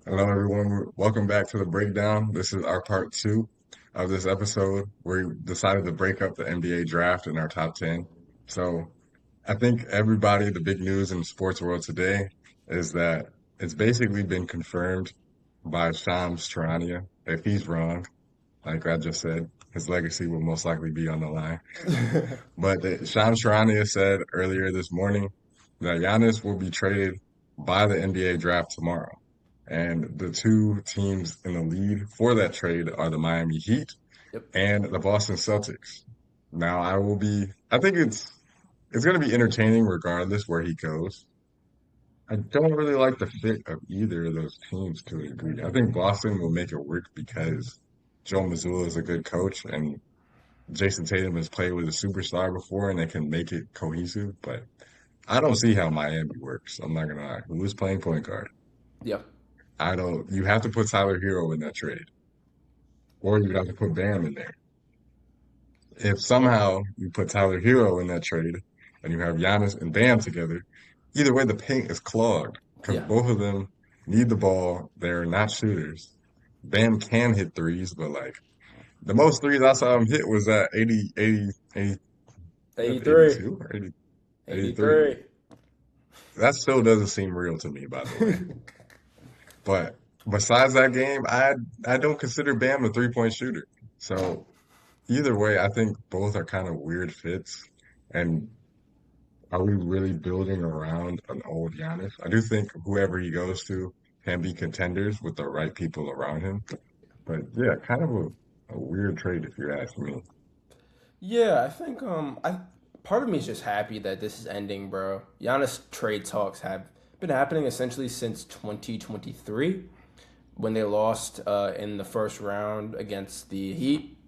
Hello, everyone. Welcome back to the breakdown. This is our part two of this episode where we decided to break up the NBA draft in our top 10. So I think everybody, the big news in the sports world today is that it's basically been confirmed by Shams Charania. If he's wrong, like I just said, his legacy will most likely be on the line. But Shams Charania said earlier this morning that Giannis will be traded by the NBA draft tomorrow. And the two teams in the lead for that trade are the Miami Heat Yep. and the Boston Celtics. Now, I think it's going to be entertaining regardless where he goes. I don't really like the fit of either of those teams to a degree. I think Boston will make it work because Joe Mazzulla is a good coach and Jason Tatum has played with a superstar before and they can make it cohesive. But I don't see how Miami works. I'm not gonna lie. Who's playing point guard? Yep. I don't. You have to put Tyler Hero in that trade, or you have to put Bam in there. If somehow you put Tyler Hero in that trade and you have Giannis and Bam together, either way the paint is clogged because Yeah. both of them need the ball. They're not shooters. Bam can hit threes, but like the most threes I saw him hit was at 80, what, 83. 82 or 80, 83. 83. That still doesn't seem real to me, by the way. But besides that game, I don't consider Bam a three-point shooter. So either way, I think both are kind of weird fits. And are we really building around an old Giannis? I do think whoever he goes to can be contenders with the right people around him. But yeah, kind of a weird trade if you ask me. Yeah, I think I part of me is just happy that this is ending, bro. Giannis trade talks have been happening essentially since 2023 when they lost in the first round against the Heat.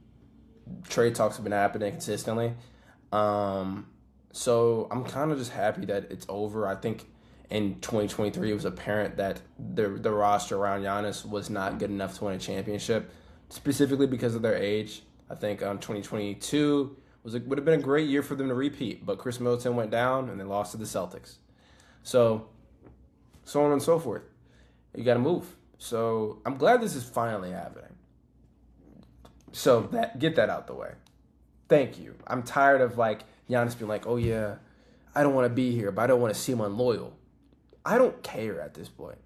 Trade talks have been happening consistently. Um, so I'm kind of just happy that it's over. I think in 2023 it was apparent that the roster around Giannis was not good enough to win a championship, specifically because of their age. I think 2022 would have been a great year for them to repeat, but Chris Middleton went down and they lost to the Celtics. So so on and so forth. You got to move. So I'm glad this is finally happening. So that get that out the way. Thank you. I'm tired of like Giannis being like, oh yeah, I don't want to be here, but I don't want to seem unloyal. I don't care at this point.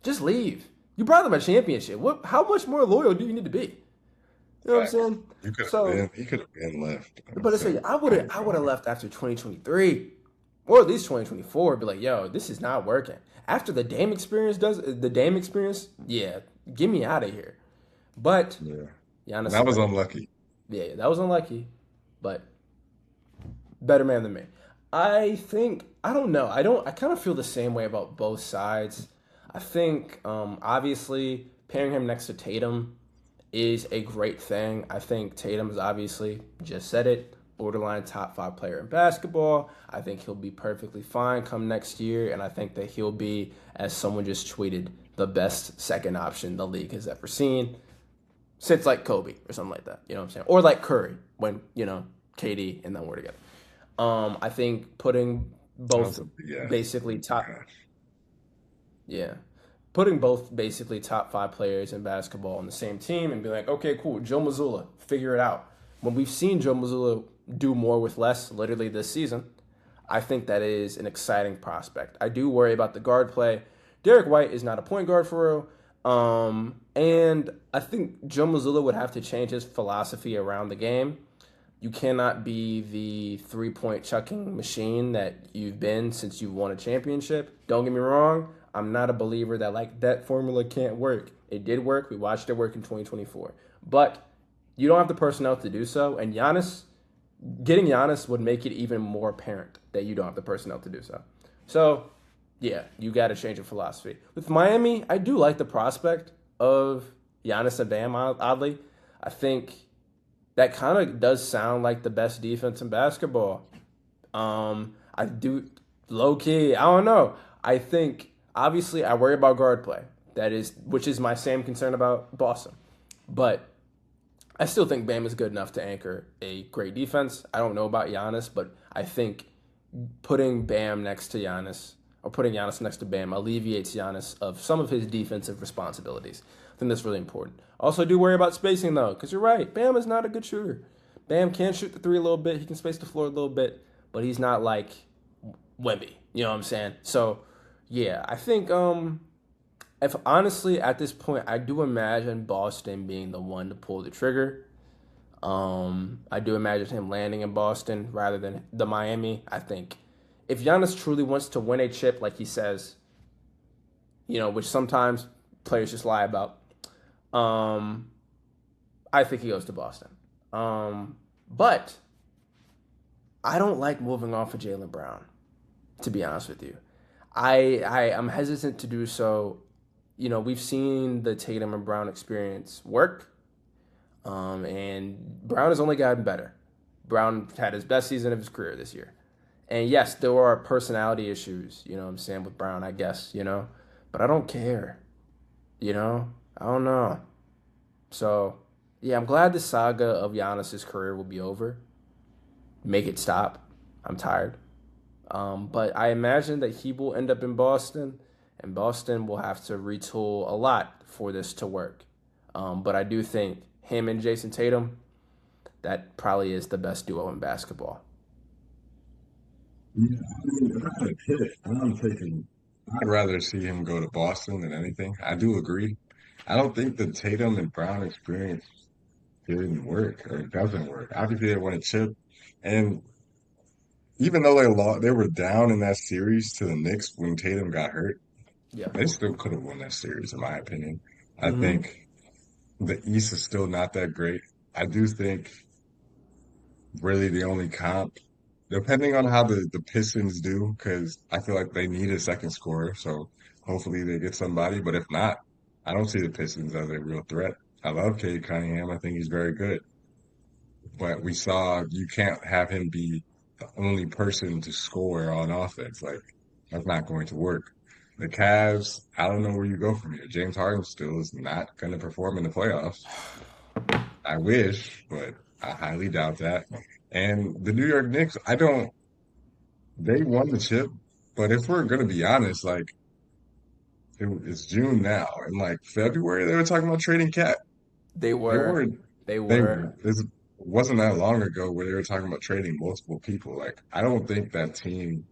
Just leave. You brought them a championship. What? How much more loyal do you need to be? You know what I'm Facts. saying? You could have So, been, he could have been left. but I say I would have left after 2023 or at least 2024. Be like, yo, this is not working. After the Dame experience, yeah, get me out of here. But Yeah, Giannis that is was like, unlucky. yeah, that was unlucky, but better man than me. I think I don't know. I kind of feel the same way about both sides. I think obviously pairing him next to Tatum is a great thing. I think Tatum is obviously just said it, borderline top 5 player in basketball. I think he'll be perfectly fine come next year, and I think that he'll be, as someone just tweeted, the best second option the league has ever seen since like Kobe or something like that. You know what I'm saying? Or like Curry when KD and then we're together. I think putting That's both a BS. basically top, Gosh. yeah, putting both basically top 5 players in basketball on the same team and be like, okay, cool, Joe Mazzulla, figure it out. When we've seen Joe Mazzulla do more with less, literally this season, I think that is an exciting prospect. I do worry about the guard play. Derek White is not a point guard for real. And I think Joe Mazzulla would have to change his philosophy around the game. You cannot be the 3 point chucking machine that you've been since you've won a championship. Don't get me wrong. I'm not a believer that like that formula can't work. It did work. We watched it work in 2024. But you don't have the personnel to do so. And getting Giannis would make it even more apparent that you don't have the personnel to do so. So, yeah, you got to change your philosophy. With Miami, I do like the prospect of Giannis and Bam, oddly. I think that kind of does sound like the best defense in basketball. I do low key. I don't know. I think obviously I worry about guard play. Which is my same concern about Boston. But I still think Bam is good enough to anchor a great defense. I don't know about Giannis, but I think putting Bam next to Giannis or putting Giannis next to Bam alleviates Giannis of some of his defensive responsibilities. I think that's really important. Also, do worry about spacing though, because you're right. Bam is not a good shooter. Bam can shoot the three a little bit. He can space the floor a little bit, but he's not like Wemby. You know what I'm saying? So, yeah, I think if honestly at this point, I do imagine Boston being the one to pull the trigger. I do imagine him landing in Boston rather than the Miami. I think if Giannis truly wants to win a chip, like he says, which sometimes players just lie about, I think he goes to Boston. But I don't like moving off of Jaylen Brown, to be honest with you. I'm hesitant to do so. We've seen the Tatum and Brown experience work. And Brown has only gotten better. Brown had his best season of his career this year. And yes, there are personality issues, what I'm saying, with Brown, I guess, but I don't care, I don't know. So, yeah, I'm glad the saga of Giannis's career will be over. Make it stop. I'm tired. But I imagine that he will end up in Boston, and Boston will have to retool a lot for this to work. But I do think him and Jason Tatum, that probably is the best duo in basketball. Yeah, I mean, if I had a pick, I'd rather see him go to Boston than anything. I do agree. I don't think the Tatum and Brown experience didn't work or doesn't work. Obviously, they won a chip, and even though they were down in that series to the Knicks when Tatum got hurt, Yeah. they still could have won that series, in my opinion. I Mm-hmm. think the East is still not that great. I do think really the only comp, depending on how the Pistons do, because I feel like they need a second scorer, so hopefully they get somebody. But if not, I don't see the Pistons as a real threat. I love Cade Cunningham. I think he's very good. But we saw you can't have him be the only person to score on offense. Like, that's not going to work. The Cavs, I don't know where you go from here. James Harden still is not going to perform in the playoffs. I wish, but I highly doubt that. And the New York Knicks, they won the chip, but if we're going to be honest, like, it's June now. And like February, they were talking about trading Cat. They They were. weren't, They they, were. this wasn't that long ago where they were talking about trading multiple people. Like, I don't think that team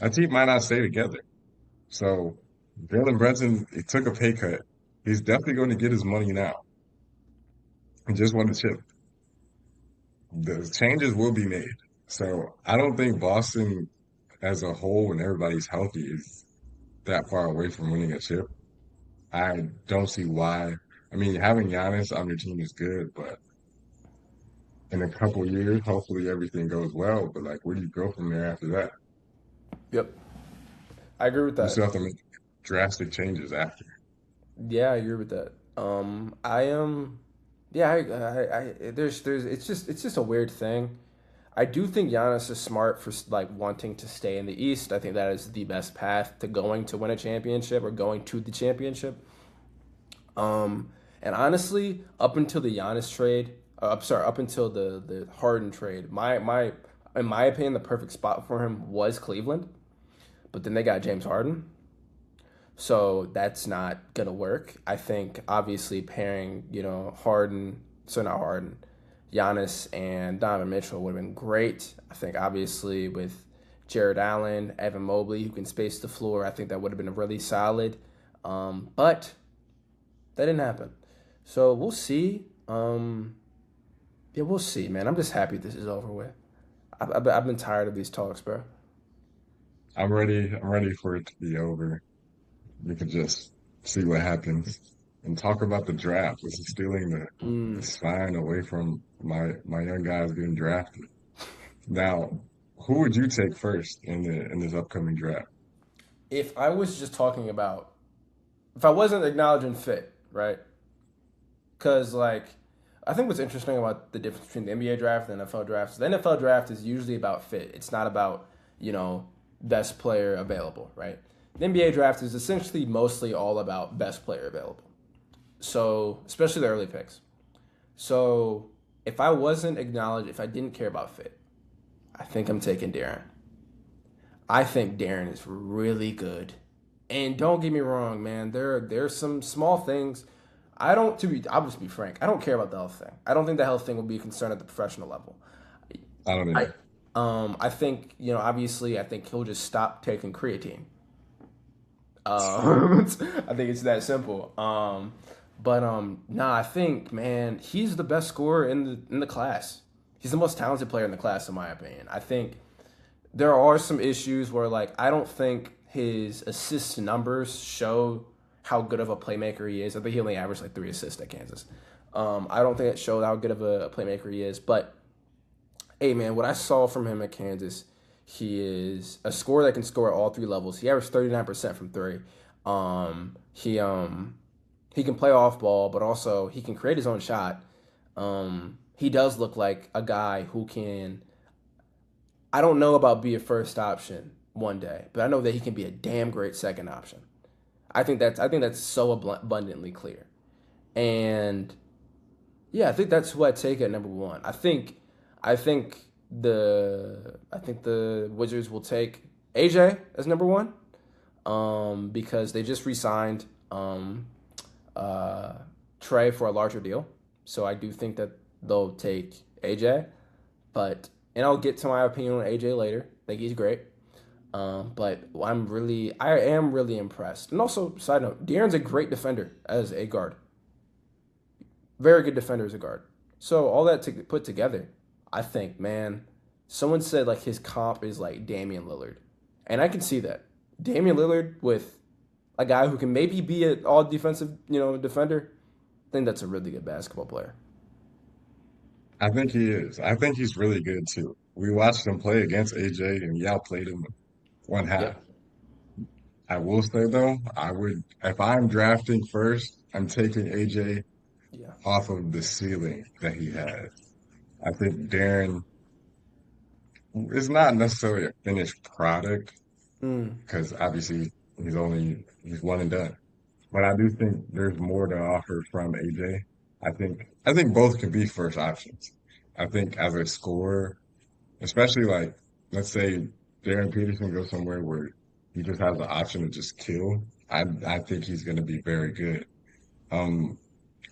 might not stay together. So Jalen Brunson, he took a pay cut. He's definitely going to get his money now. He just won the chip. The changes will be made. So I don't think Boston as a whole, when everybody's healthy, is that far away from winning a chip. I don't see why. I mean, having Giannis on your team is good, but in a couple years, hopefully everything goes well. But like, where do you go from there after that? Yep. I agree with You that. still have to make drastic changes after. Yeah, I agree with that. I am. Yeah, there's. It's just a weird thing. I do think Giannis is smart for like wanting to stay in the East. I think that is the best path to going to win a championship or going to the championship. And honestly, up until the Giannis trade, I'm sorry, up until the Harden trade, my in my opinion, the perfect spot for him was Cleveland. But then they got James Harden, so that's not gonna work. I think obviously pairing, Harden, so not Harden, Giannis and Donovan Mitchell would have been great. I think obviously with Jared Allen, Evan Mobley, who can space the floor, I think that would have been really solid. But that didn't happen. So we'll see. Yeah, we'll see, man. I'm just happy this is over with. I've been tired of these talks, bro. I'm ready. I'm ready for it to be over. We could just see what happens and talk about the draft. This is stealing the Mm. sign away from my young guys getting drafted. Now, who would you take first in this upcoming draft? If I was just talking about, if I wasn't acknowledging fit, right? Because like, I think what's interesting about the difference between the NBA draft and the NFL draft is the NFL draft is usually about fit. It's not about best player available, right? The NBA draft is essentially mostly all about best player available. So especially the early picks. So if I wasn't acknowledged, if I didn't care about fit, I think I'm taking Darren. I think Darren is really good. And don't get me wrong, man. There's some small things. I don't to be I'll just be frank. I don't care about the health thing. I don't think the health thing will be a concern at the professional level. I don't I either. I think, obviously I think he'll just stop taking creatine. I think it's that simple. But nah, I think, man, he's the best scorer in the class. He's the most talented player in the class, in my opinion. I think there are some issues where, like, I don't think his assist numbers show how good of a playmaker he is. I think he only averaged like 3 assists at Kansas. I don't think it showed how good of a playmaker he is. But hey, man, what I saw from him at Kansas, he is a scorer that can score at all three levels. He averaged 39% from three. He can play off ball, but also he can create his own shot. He does look like a guy who can. I don't know about be a first option one day, but I know that he can be a damn great second option. I think that's so abundantly clear. And yeah, I think that's who I take at number one. I think the Wizards will take AJ as number one, because they just re-signed uh, Trey for a larger deal. So I do think that they'll take AJ, and I'll get to my opinion on AJ later. I think he's great. But I am really impressed. And also, side note, De'Aaron's a great defender as a guard. Very good defender as a guard. So all that to put together, I think, man, someone said like his comp is like Damian Lillard, and I can see that. Damian Lillard with a guy who can maybe be an all defensive, defender. I think that's a really good basketball player. I think he is. I think he's really good too. We watched him play against AJ and he outplayed him one half. Yep. I will say though, I would if I'm drafting first, I'm taking AJ Yeah. off of the ceiling that he has. I think Darren is not necessarily a finished product Mm, because obviously he's one and done. But I do think there's more to offer from AJ. I think both can be first options. I think as a scorer, especially like let's say Darren Peterson goes somewhere where he just has the option to just kill. I think he's going to be very good. Um,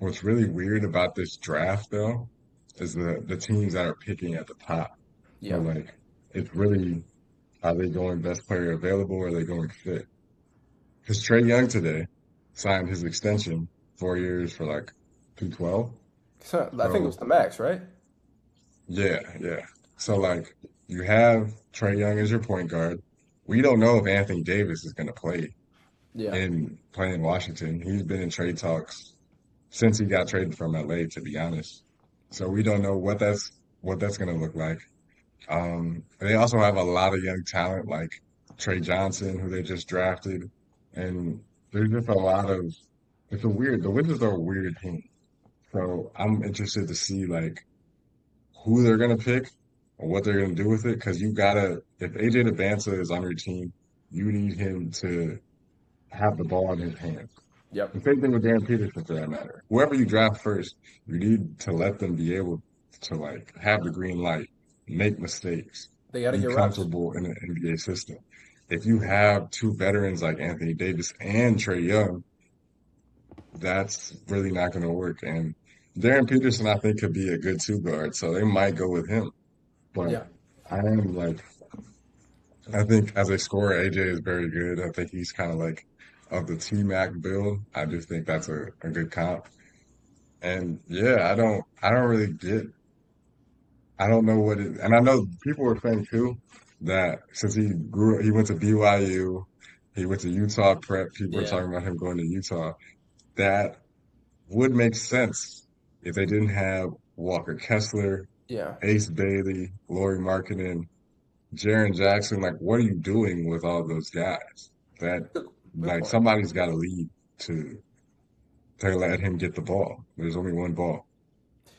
what's really weird about this draft though is the teams that are picking at the top. So yeah. like it's really are they going best player available or are they going fit? Because Trey Young today signed his extension 4 years for like 212. So I think it was So the max, right? yeah, yeah. So like you have Trey Young as your point guard. We don't know if Anthony Davis is going to Yeah. play in Washington. He's been in trade talks since he got traded from LA, to be honest. So we don't know what that's going to look like. They also have a lot of young talent like Trey Johnson, who they just drafted, and there's just a lot of. The Wizards are a weird team. So I'm interested to see like who they're gonna pick or what they're gonna do with it. Because you gotta, if AJ Devanza is on your team, you need him to have the ball in his hands. Yep. The same thing with Darren Peterson for that matter. Whoever you draft first, you need to let them be able to like have the green light, make mistakes, They got to be get reps. comfortable in the NBA system. If you have two veterans like Anthony Davis and Trey Young, that's really not going to work. And Darren Peterson, I think, could be a good two guard, so they might go with him. Yeah. But I am like, I think as a scorer, AJ is very good. I think he's kind of like of the T Mac build. I do think that's a good comp. And yeah, I don't really get, I don't know what it, and I know people were saying too that since he went to BYU, he went to Utah prep, people were Yeah. talking about him going to Utah. That would make sense if they didn't have Walker Kessler, Yeah. Ace Bailey, Laurie Markkinen, Jaren Jackson. Like, what are you doing with all those guys? That Good, good like point. somebody's got to lead to to let him get the ball. There's only one ball,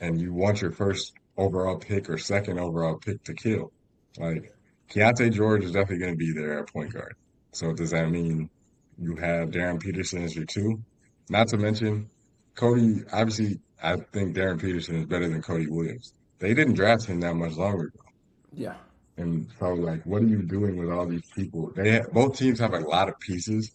and you want your first overall pick or second overall pick to kill. Like Keontae George is definitely going to be there at point guard. So does that mean you have Darren Peterson as your two? Not to mention Cody. Obviously, I think Darren Peterson is better than Cody Williams. They didn't draft him that much longer ago, Yeah. And so, like, what are you doing with all these people? Both teams have a lot of pieces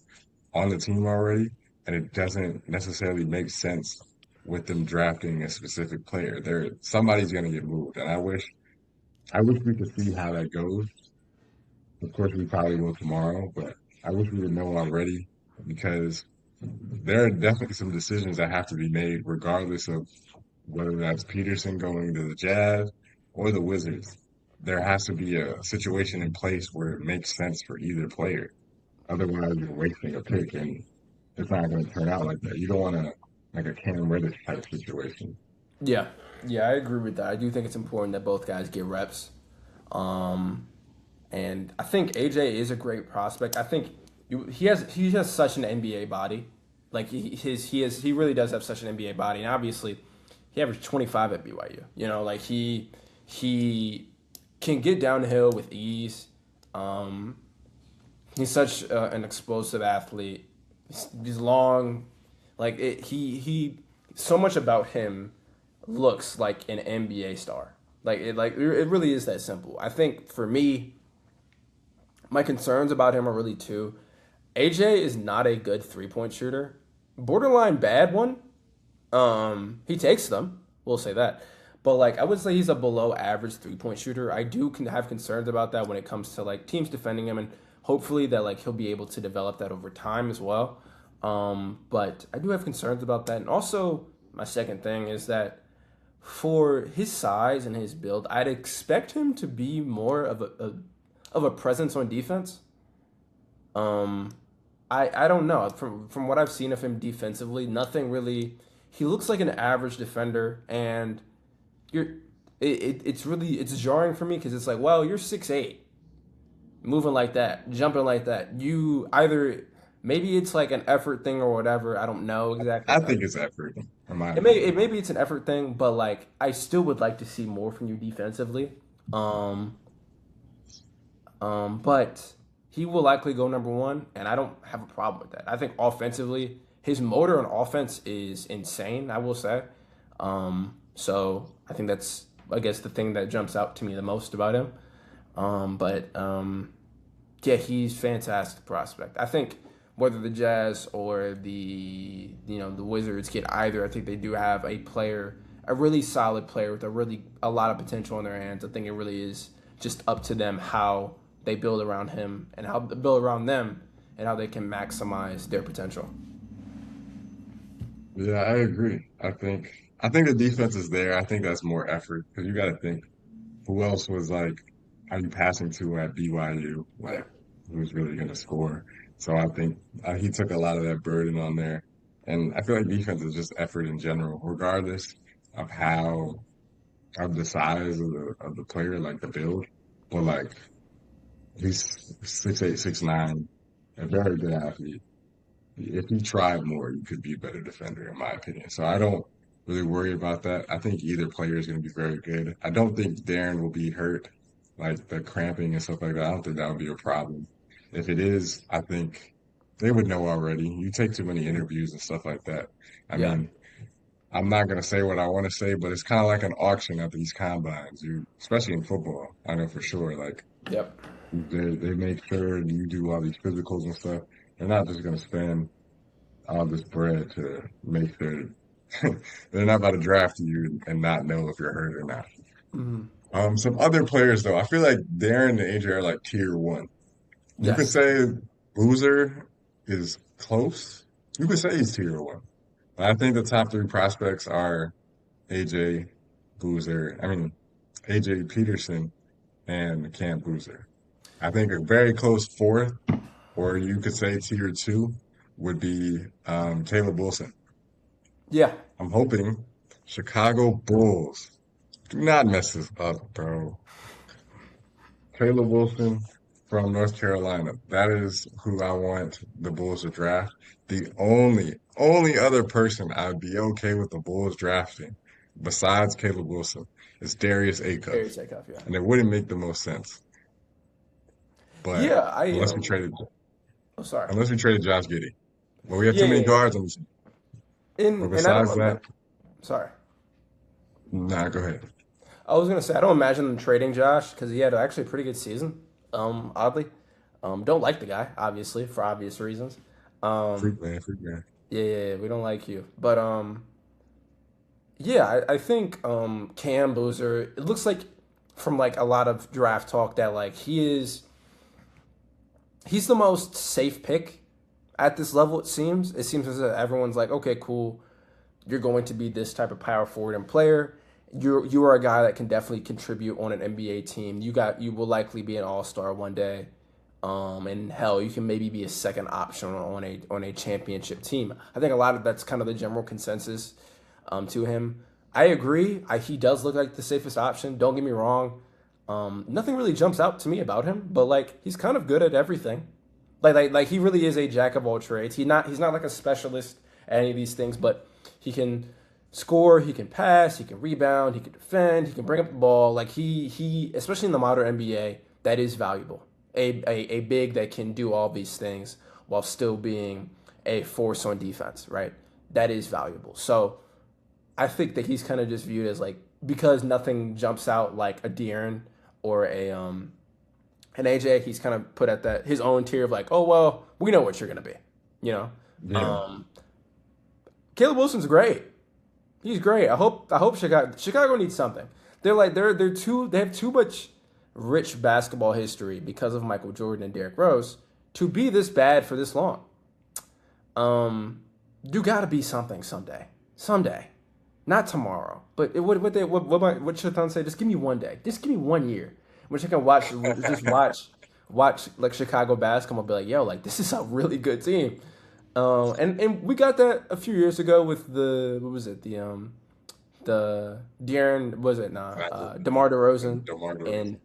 on the team already, and it doesn't necessarily make sense with them drafting a specific player. Somebody's going to get moved, and I wish we could see how that goes. Of course, we probably will tomorrow, but I wish we would know already because there are definitely some decisions that have to be made, regardless of whether that's Peterson going to the Jazz or the Wizards. There has to be a situation in place where it makes sense for either player. Otherwise, you're wasting a pick, and it's not going to turn out like that. You don't want to like a Cam Reddish type situation. Yeah, yeah, I agree with that. I do think it's important that both guys get reps. Um, and I think AJ is a great prospect. I think he has such an NBA body. Like he really does have such an NBA body, and obviously he averaged 25 at BYU. You know, like he can get downhill with ease. Um, he's such an explosive athlete. He's long. Like he so much about him looks like an NBA star. It really is that simple. I think for me, my concerns about him are really two. AJ is not a good 3-point shooter. Borderline bad one. He takes them. We'll say that. But like I would say he's a below average 3-point shooter. I do have concerns about that when it comes to like teams defending him, and hopefully that like he'll be able to develop that over time as well. But I do have concerns about that. And also my second thing is that for his size and his build, I'd expect him to be more of a presence on defense. Um, I don't know from what I've seen of him defensively, nothing really. He looks like an average defender, and you're it's jarring for me because it's like, well, you're 6'8", moving like that, jumping like that. You either maybe it's like an effort thing or whatever. I don't know exactly. I think it's effort, in my Maybe it's an effort thing, but like I still would like to see more from you defensively. Um, but he will likely go number one, and I don't have a problem with that. I think offensively, his motor on offense is insane. I will say. So I think that's I guess the thing that jumps out to me the most about him. But yeah, he's fantastic prospect. I think whether the Jazz or the Wizards get either, I think they do have a really solid player with a lot of potential in their hands. I think it really is just up to them how they build around him and how they build around them and how they can maximize their potential. Yeah, I agree. I think the defense is there. I think that's more effort because you got to think who else was like, are you passing to at BYU? Yeah. Like, who's really going to score? So I think he took a lot of that burden on there, and I feel like defense is just effort in general, regardless of how of the size of the player, like the build. But like he's 6'8", 6'9", a very good athlete. If you tried more, you could be a better defender, in my opinion. So I don't really worry about that. I think either player is going to be very good. I don't think Darren will be hurt, like the cramping and stuff like that. I don't think that would be a problem. If it is, I think they would know already. You take too many interviews and stuff like that. I Yeah. mean, I'm not going to say what I want to say, but it's kind of like an auction at these combines. Especially in football, I know for sure. Like Yep. they make sure you do all these physicals and stuff. They're not just going to spend all this bread to make sure they're not about to draft you and not know if you're hurt or not. Mhm. Some other players though, I feel like Darren and AJ are like tier one. You could Yes. say Boozer is close. You could say he's tier one. But I think the top three prospects are AJ Boozer. I mean AJ Peterson and Cam Boozer. I think a very close fourth, or you could say tier two, would be Caleb Wilson. Yeah. I'm hoping Chicago Bulls do not mess this up, bro. Caleb Wilson from North Carolina. That is who I want the Bulls to draft. The only other person I'd be okay with the Bulls drafting besides Caleb Wilson is Darius Acuff. Very takeoff. Yeah. And it wouldn't make the most sense. But Yeah. I unless we traded Oh, sorry. unless we traded Josh Giddey. But we have Yeah. too many Yeah. guards on the team. But And I don't. besides that, Sorry. nah, go ahead. I was gonna say I don't imagine them trading Josh because he had actually a pretty good season. Oddly, don't like the guy obviously for obvious reasons. Um, Freak man, freak man. yeah, we don't like you, but yeah, I think Cam Boozer. It looks like from like a lot of draft talk that like he's the most safe pick at this level. It seems as if everyone's like, okay, cool. You're going to be this type of power forward and player. You are a guy that can definitely contribute on an NBA team. You will likely be an all star one day. And hell, you can maybe be a second option on a championship team. I think a lot of that's kind of the general consensus to him. I agree. He does look like the safest option. Don't get me wrong. Nothing really jumps out to me about him, but like he's kind of good at everything. Like he really is a jack of all trades. He's not like a specialist at any of these things, but he can score, he can pass, he can rebound, he can defend, he can bring up the ball. Like he especially in the modern NBA, that is valuable. A big that can do all these things while still being a force on defense, right? That is valuable. So I think that he's kind of just viewed as like because nothing jumps out like a De'Aaron or a an AJ, he's kind of put at that his own tier of like, oh well, we know what you're gonna be, you know. Yeah. Um, Caleb Wilson's great. He's great. I hope Chicago needs something. They have too much rich basketball history because of Michael Jordan and Derrick Rose to be this bad for this long. You got to be something someday. Someday. Not tomorrow. But what should Thon say? Just give me one day. Just give me 1 year. Which I can watch like Chicago basketball and be like, yo, like this is a really good team. And we got that a few years ago with the what was it the De'Aaron was it nah DeMar DeRozan DeMar DeRozan. and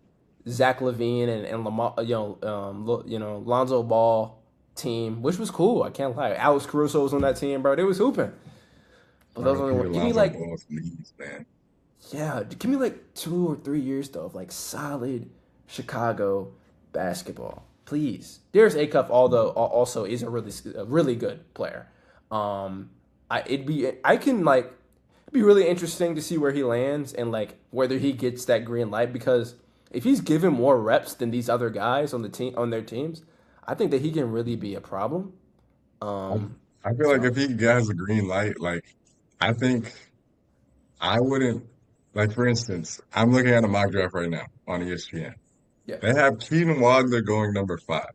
Zach Levine and Lamar Lonzo Ball team, which was cool. I can't lie. Alex Caruso was on that team, bro. They was hooping. But those only Peter one. Give me Lonzo like Ball's knees, man. yeah, give me like 2 or 3 years though of like solid Chicago basketball, please. Darius Acuff, although also is a really good player. I can like it'd be really interesting to see where he lands and like whether he gets that green light because if he's given more reps than these other guys on the team on their teams, I think that he can really be a problem. I, Um, I feel like so if he has a green light, like I think I wouldn't like for instance, I'm looking at a mock draft right now on ESPN. yeah, They have Keaton Wagler going number 5.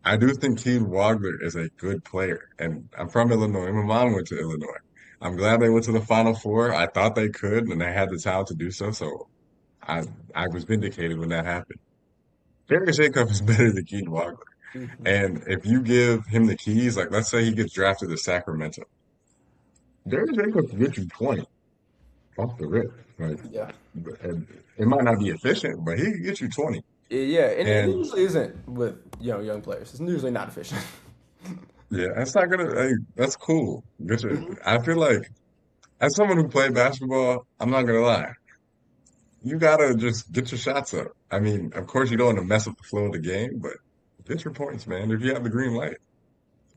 I do think Keaton Wagler is a good player, and I'm from Illinois. My mom went to Illinois. I'm glad they went to the Final Four. I thought they could, and they had the talent to do so. So I I was vindicated when that happened. Darius Acuff is better than Keaton Wagler, hmm and if you give him the keys, like let's say he gets drafted to Sacramento, Darius Acuff can get you 20 off the rip. Like, yeah, and it might not be efficient, but he can get you 20. yeah, and it And usually isn't with young players. It's usually not efficient. yeah, that's not gonna. Hey, that's cool. I feel like as someone who played basketball, I'm not gonna lie. You gotta just get your shots up. I mean, of course, you don't want to mess up the flow of the game, but get your points, man. If you have the green light,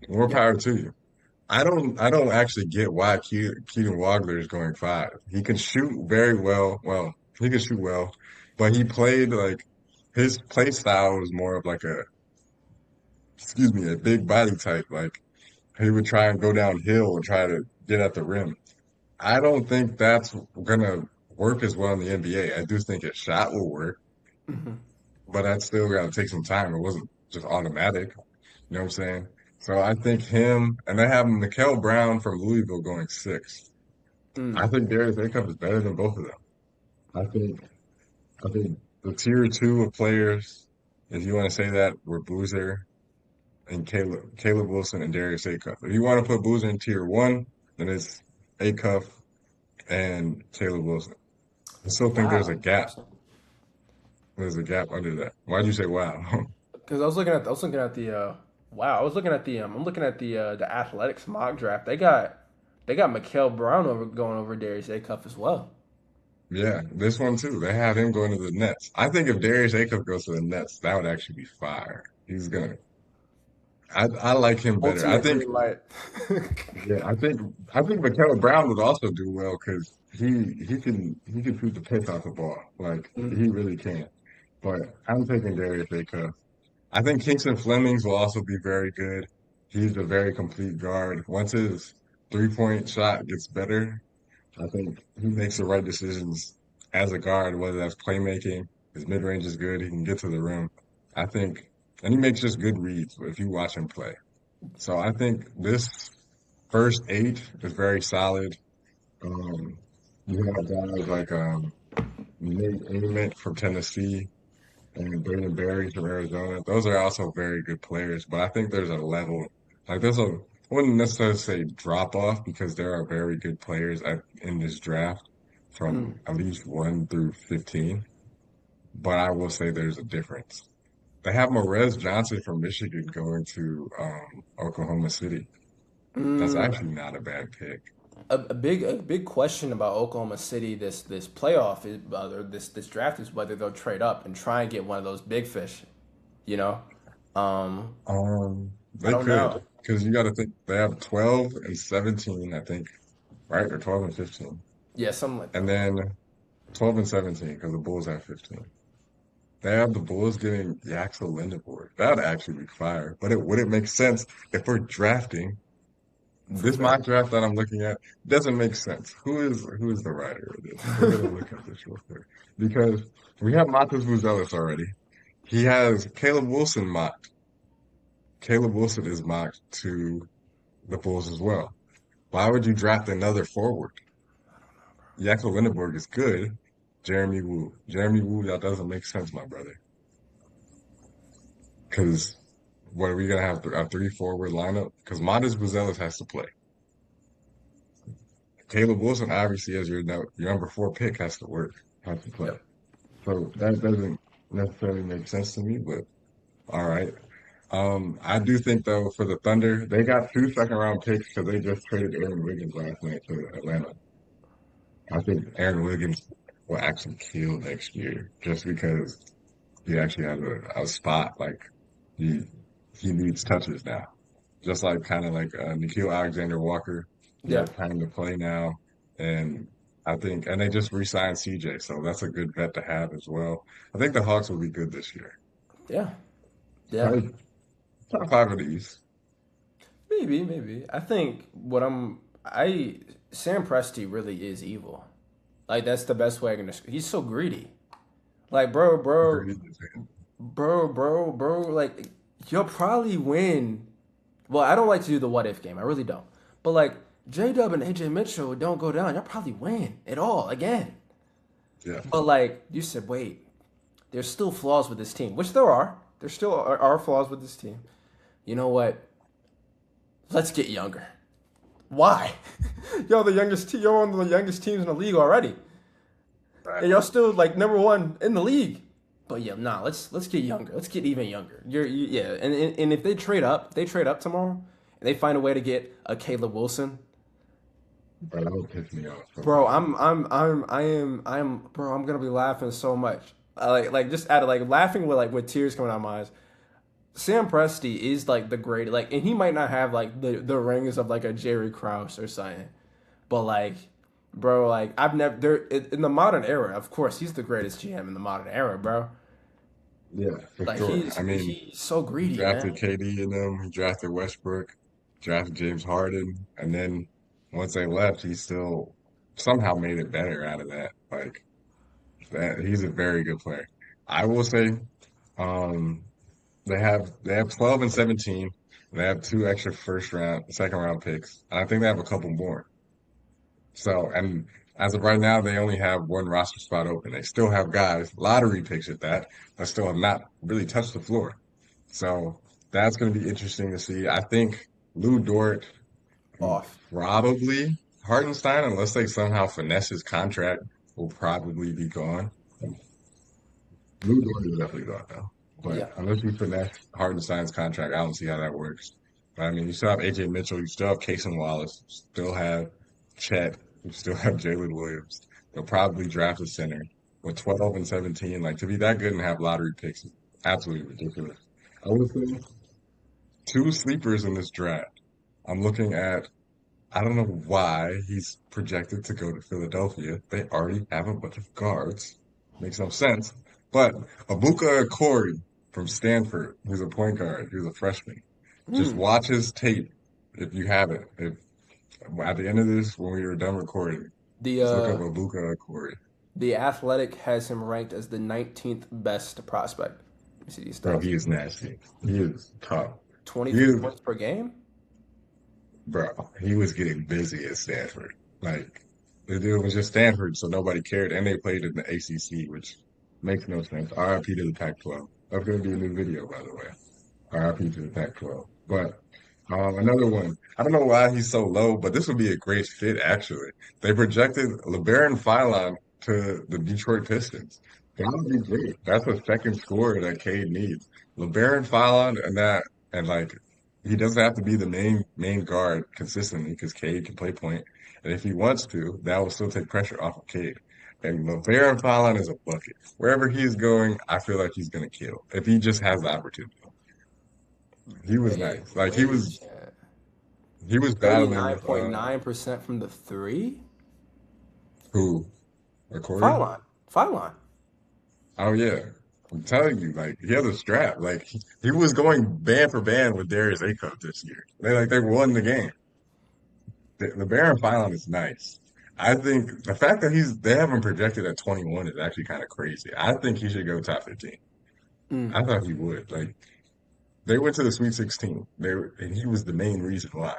more Yeah. power to you. I don't actually get why Keaton Wagler is going 5. He can shoot very well. Well, he can shoot well, but he played like his play style was more of like excuse me, a big body type. Like he would try and go downhill and try to get at the rim. I don't think that's gonna work as well in the NBA. I do think his shot will work, hmm but that's still gotta take some time. It wasn't just automatic. You know what I'm saying? So I think him and they have Mikael Brown from Louisville going 6. I Mm. think Darius Acuff is better than both of them. I think I think the tier two of players, if you want to say that, were Boozer and Caleb Wilson and Darius Acuff. If you want to put Boozer in tier one, then it's Acuff and Caleb Wilson. I still think there's a Wow, gap. interesting. There's a gap under that. Why'd you say wow? Because I was looking at the I'm looking at the Athletics mock draft. They got Mikael Brown going over Darius Acuff as well. Yeah, this one too. They have him going to the Nets. I think if Darius Acuff goes to the Nets, that would actually be fire. He's gonna. I like him better. I Ultimate think green light. yeah, I think Michaela Brown would also do well because he can shoot the piss off the ball. Like he really can. But I'm taking Darius Acuff. I think Kingston Flemings will also be very good. He's a very complete guard. Once his 3-point shot gets better, I think he makes the right decisions as a guard, whether that's playmaking, his mid range is good, he can get to the rim. I think, and he makes just good reads if you watch him play. So I think this first eight is very solid. Um, you have guys like Nate Ament from Tennessee and Brandon Berry from Arizona. Those are also very good players, but I think there's a level, like I wouldn't necessarily say drop off because there are very good players in this draft from at least 1 through 15, but I will say there's a difference. They have Morez Johnson from Michigan going to Oklahoma City. That's Mm, actually not a bad pick. a big question about Oklahoma City this playoff is or this draft is whether they'll trade up and try and get one of those big fish. You know, um, I They don't could, know. because you got to think they have 12 and 17, I think, right? Or 12 and 15. Yeah, something like And that. then 12 and 17 because the Bulls have 15. They have the Bulls getting Yaxel Lindeborg. That would actually be fire. But it wouldn't make sense if we're drafting. For This real. mock draft that I'm looking at doesn't make sense. Who is the writer of this? We're gonna look at this real quick because we have Matas Buzelis already. He has Caleb Wilson mocked. Caleb Wilson is mocked to the Bulls as well. Why would you draft another forward? Yaxel Lindeborg is good. Jeremy Woo. Jeremy Woo, that doesn't make sense, my brother. Because what are we gonna have a three forward lineup? Because Matas Buzelis has to play. Caleb Wilson, obviously, as your number four pick, has to play. Yep. So that doesn't necessarily make sense to me, but all right. I do think though for the Thunder, they got 2 second-round picks because they just traded Aaron Wiggins last night to Atlanta. I think Aaron Wiggins will actually kill next year just because he actually has a spot like he he needs touches now. Just like kind of like Nikhil Alexander Walker, he Yeah. has time to play now, and I think and they just re-signed CJ, so that's a good bet to have as well. I think the Hawks will be good this year. Yeah. Yeah. Probably top five of the East. Maybe. I think what I Sam Presti really is evil. Like that's the best way I can describe. He's so greedy. Like Agreed. bro. Like you'll probably win. Well, I don't like to do the what if game. I really don't. But like J Dub and AJ Mitchell don't go down. You'll probably win it all again. Yeah, But like you said, wait, there's still flaws with this team, which there are. There still are flaws with this team. You know what? Let's get younger. Why? You're one of the youngest teams in the league already, right. and y'all still like number one in the league. But yeah, nah. Let's get younger. Let's get even younger. Yeah, and if they trade up tomorrow, and they find a way to get a Caleb Wilson, But that would piss me off so bro. bad. Bro. I'm gonna be laughing so much. Like just out of like laughing with tears coming out of my eyes. Sam Presti is like the great and he might not have like the rings of like a Jerry Krause or something, but like, bro, like I've never there in the modern era. Of course, he's the greatest GM in the modern era, bro. Yeah, for Like sure. I mean, he's so he greedy, drafted man. KD in them. He drafted Westbrook, drafted James Harden, and then once they left, he still somehow made it better out of that. Like that, he's a very good player. I will say, um, they have 12 and 17. They have two extra second round picks. And I think they have a couple more. So, and as of right now, they only have one roster spot open. They still have guys, lottery picks at that still have not really touched the floor. So that's going to be interesting to see. I think Lou Dort Off. probably Hartenstein, unless they somehow finesse his contract, will probably be gone. Lou Dort is definitely gone now. But Yeah. unless you finesse Hartenstein's contract, I don't see how that works. But I mean, you still have AJ Mitchell, you still have Casey Wallace, you still have Chet, you still have Jalen Williams. They'll probably draft a center with 12 and 17. Like to be that good and have lottery picks is absolutely ridiculous. I would say two sleepers in this draft. I'm looking at, I don't know why he's projected to go to Philadelphia. They already have a bunch of guards. Makes no sense. But Abuka Corey from Stanford, who's a point guard, who's a freshman. Just Hmm. watch his tape if you have it. If at the end of this, when we were done recording, The just look up Abuka Corey. the Athletic has him ranked as the 19th best prospect. Let me see these Bro, stats. he is nasty. He is tough. He 23 is, points per game. bro, he was getting busy at Stanford. Like, the dude was just Stanford, so nobody cared. And they played in the ACC, which makes no sense. RIP to the Pac-12. That's going to be a new video, by the way. RIP to the Pac-12. But another one. I don't know why he's so low, but this would be a great fit, actually. They projected LeBaron Philon to the Detroit Pistons. That would be great. That's a second scorer that Cade needs. LeBaron Philon and that, and like, he doesn't have to be the main guard consistently because Cade can play point. And if he wants to, that will still take pressure off of Cade. And LeBaron Philon is a bucket. Wherever he's going, I feel like he's going to kill if he just has the opportunity. He was Wait, nice. Like wait, chat. he was battling with 39.9% from the three. who? Corey? Phylon. Phylon. Oh yeah. I'm telling you, like he has a strap. Like he was going band for band with Darius Acuff this year. They won the game. The Baron Philon is nice. I think the fact that they have him projected at 21 is actually kind of crazy. I think he should go top 15. Mm. I thought he would. Like they went to the Sweet 16. And he was the main reason why.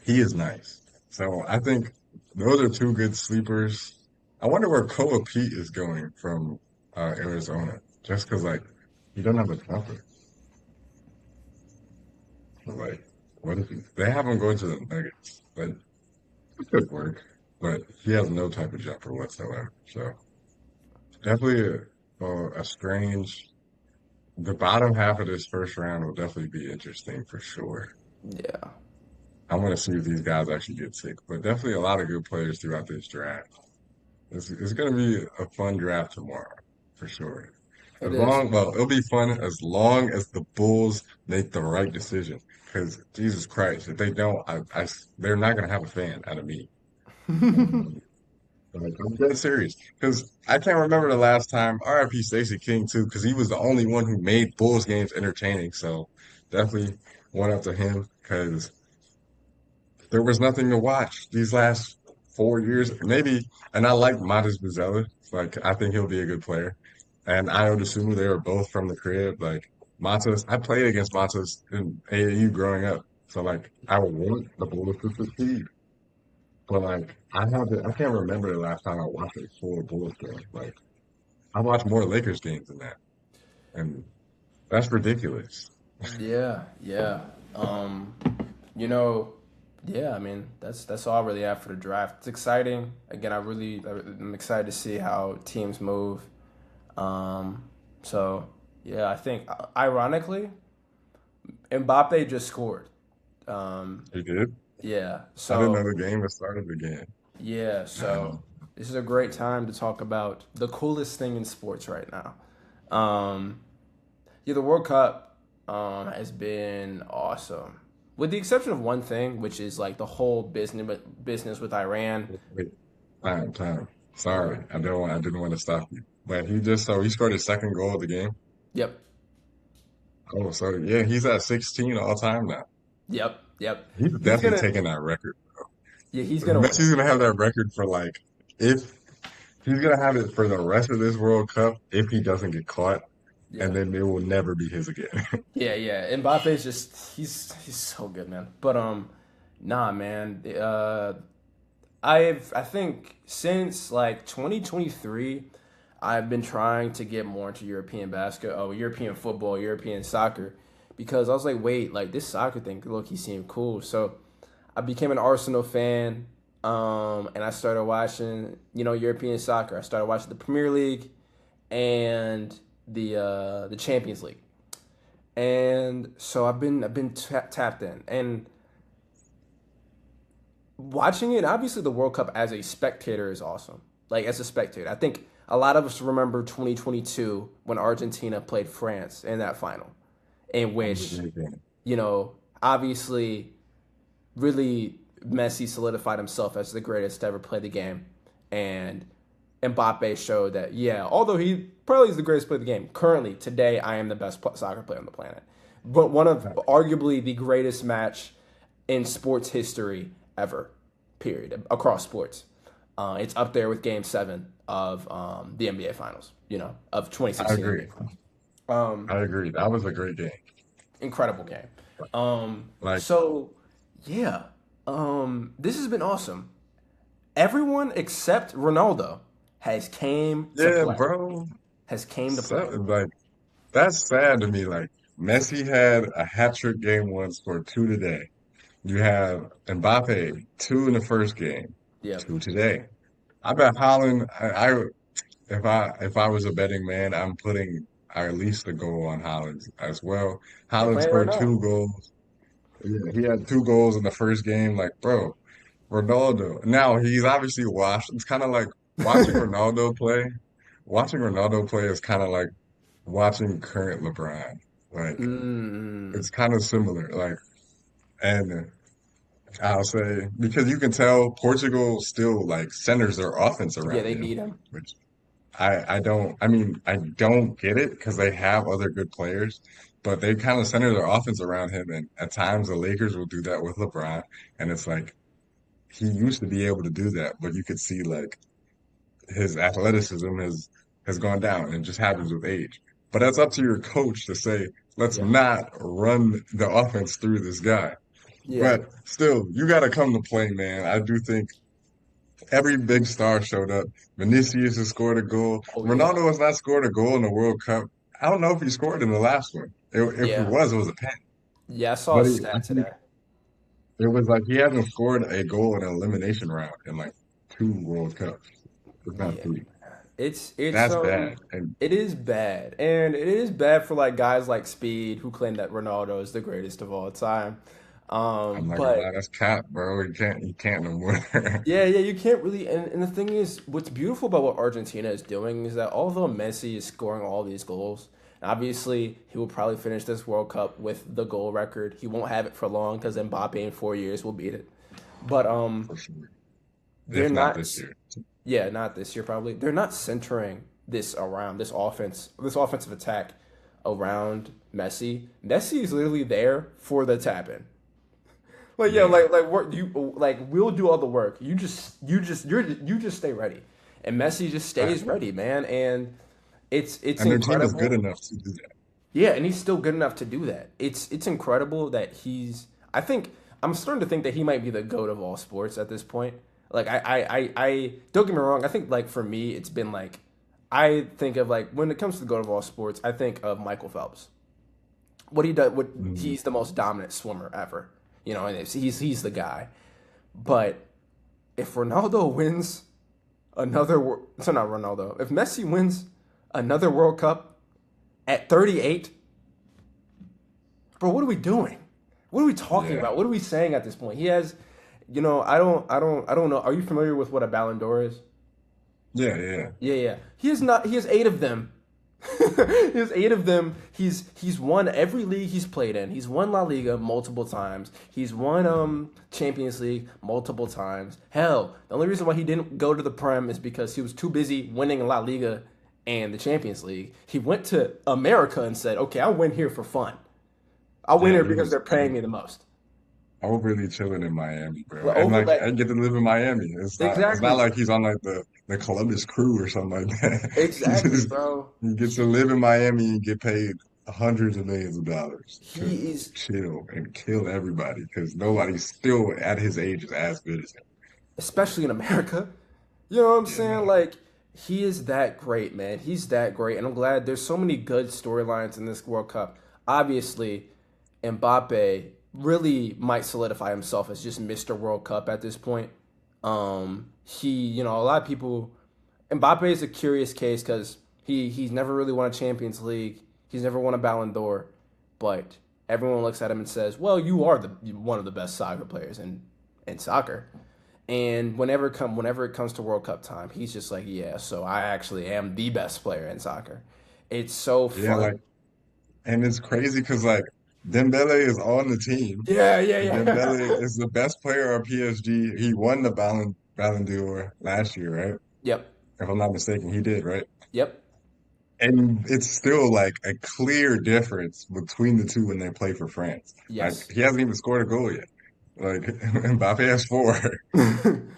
He is nice. So I think those are two good sleepers. I wonder where Koa Pete is going from Arizona. Just because, like, he doesn't have a jumper. But, like, what if they have him going to the Nuggets? But it could work. But he has no type of jumper whatsoever. So definitely a strange. The bottom half of this first round will definitely be interesting for sure. Yeah. I want to see if these guys actually get sick. But definitely a lot of good players throughout this draft. It's going to be a fun draft tomorrow for sure. It is. Well, it'll be fun as long as the Bulls make the right decision. Because Jesus Christ, if they don't, they're not going to have a fan out of me. And like, I'm dead serious. Because I can't remember the last time RIP Stacey King too, because he was the only one who made Bulls games entertaining. So definitely one up to him because there was nothing to watch these last 4 years. Maybe, and I like Matas Buzella. Like, I think he'll be a good player. And Io DeSumo, they were both from the crib. Like, Matas, I played against Matas in AAU growing up. So, like, I would want the Bulls to succeed. But, like, I can't remember the last time I watched a full Bulls game. Like, I watched more Lakers games than that. And that's ridiculous. Yeah. Yeah. You know, yeah, I mean, that's all I really have for the draft. It's exciting. Again, I'm excited to see how teams move. Um, so yeah, I think ironically, Mbappe just scored. Um, He did. yeah. I didn't know So the game had started again. yeah. So this is a great time to talk about the coolest thing in sports right now. Um, yeah, the World Cup has been awesome, with the exception of one thing, which is like the whole business with Iran. Wait, time. Sorry, I didn't want to stop you. But he scored his second goal of the game. Yep. Oh, so yeah, he's at 16 all time now. Yep. Yep. He's He's definitely gonna. taking that record. Yeah, he's gonna win. Messi's gonna have that record for like if he's gonna have it for the rest of this World Cup if he doesn't get caught, and Yeah. then it will never be his again. Yeah, yeah. Mbappe's just he's so good, man. But nah, man. I think since like 2023, I've been trying to get more into European football, European soccer, because I was like, wait, like this soccer thing, look, he seemed cool. So I became an Arsenal fan, and I started watching, European soccer. I started watching the Premier League and the Champions League. And so I've been tapped in and watching it. Obviously, the World Cup as a spectator is awesome. Like as a spectator, I think a lot of us remember 2022 when Argentina played France in that final. in That was a which, great game. you know, obviously, really Messi solidified himself as the greatest to ever play the game, and Mbappe showed that, yeah, although he probably is the greatest player of the game, currently, today, I am the best soccer player on the planet. But one of arguably the greatest match in sports history ever, period, across sports. It's up there with Game 7 of the NBA Finals, of I 2016 agree. NBA Finals. Um, I agree. That was a great game. Incredible game. Like, So, yeah, this has been awesome. Everyone except Ronaldo has came to yeah, play. bro. Has came to So, play. like, that's sad to me. Like, Messi had a hat trick game once, scored two today. You have Mbappe, two in the first game, Yep. two today. I bet Holland. If I was a betting man, I'm putting at least a goal on Holland as well. They're Holland playing right scored now. two goals. Yeah, he had two goals in the first game. Like, bro, Ronaldo. Now he's obviously washed. It's kind of like watching Ronaldo play. Watching Ronaldo play is kind of like watching current LeBron. Like, Mm. it's kind of similar. Like, and I'll say because you can tell Portugal still like centers their offense Yeah, around they him, need him. which I don't get it because they have other good players, but they kind of center their offense around him, and at times the Lakers will do that with LeBron, and it's like he used to be able to do that, but you could see like his athleticism has gone down, and it just happens with age. But that's up to your coach to say, let's Yeah. not run the offense through this guy. Yeah. But still, you got to come to play, man. I do think every big star showed up. Vinicius has scored a goal. Oh yeah. Ronaldo has not scored a goal in the World Cup. I don't know if he scored in the last one. If he Yeah. was, it was a pen. Yeah, I saw a But I stat think today. it was like he hasn't scored a goal in an elimination round in like two World Cups, if not Yeah. three. It's That's bad. And it is bad. And it is bad for like guys like Speed who claim that Ronaldo is the greatest of all time. I'm not gonna lie, But that's cap, bro. You can't no more. yeah, yeah, you can't really. And the thing is, what's beautiful about what Argentina is doing is that although Messi is scoring all these goals, obviously he will probably finish this World Cup with the goal record. He won't have it for long because Mbappe in 4 years will beat it. But For sure. they're If not not. this year. Yeah, not this year probably. They're not centering this offensive attack around Messi. Messi is literally there for the tap in. Like yeah, Yeah. like work you like we'll do all the work. You just stay ready, and Messi just stays Facts. ready, man. And it's And their team is good incredible. enough to do that. Yeah, and he's still good enough to do that. It's incredible that he's. I think I'm starting to think that he might be the goat of all sports at this point. Like I don't get me wrong. I think like for me, it's been like I think of like when it comes to the goat of all sports, I think of Michael Phelps. What he does, what Mhm. he's the most dominant swimmer ever. And he's the guy. But if Ronaldo wins so not Ronaldo. If Messi wins another World Cup at 38, bro, what are we doing? What are we talking Yeah. about? What are we saying at this point? He has, I don't know. Are you familiar with what a Ballon d'Or is? Yeah, yeah. Yeah, yeah. He has not. He has eight of them. He has eight of them. He's won every league he's played in. He's won La Liga multiple times. He's won Champions League multiple times. Hell, the only reason why he didn't go to the Prem is because he was too busy winning La Liga and the Champions League. He went to America and said, "Okay, I'll win here for fun. I'll win Yeah, here he because was they're paying me the most." overly chilling in Miami, bro. Well, And over like like I get to live in Miami. It's not exactly, like he's on like the Columbus Crew or something like that. He exactly, just bro. he gets to live in Miami and get paid hundreds of millions of dollars to He is chill and kill everybody because nobody's still at his age is as good as him. especially in America. You know what I'm Yeah, saying? no, Like he is that great, man. He's that great, and I'm glad there's so many good storylines in this World Cup. Obviously, Mbappe really might solidify himself as just Mr. World Cup at this point. A lot of people. Mbappe is a curious case because he's never really won a Champions League. He's never won a Ballon d'Or, but everyone looks at him and says, "Well, you are the one of the best soccer players in soccer." And whenever it comes to World Cup time, he's just like, "Yeah, so I actually am the best player in soccer." It's so yeah, fun. like And it's crazy because like Dembele is on the team. Yeah, yeah, Dembele yeah. is the best player on PSG. He won the Ballon d'Or last year, right? Yep, If I'm not mistaken, he did, right? yep, And it's still like a clear difference between the two when they play for France. Like yes. he hasn't even scored a goal yet. Like Mbappe has four.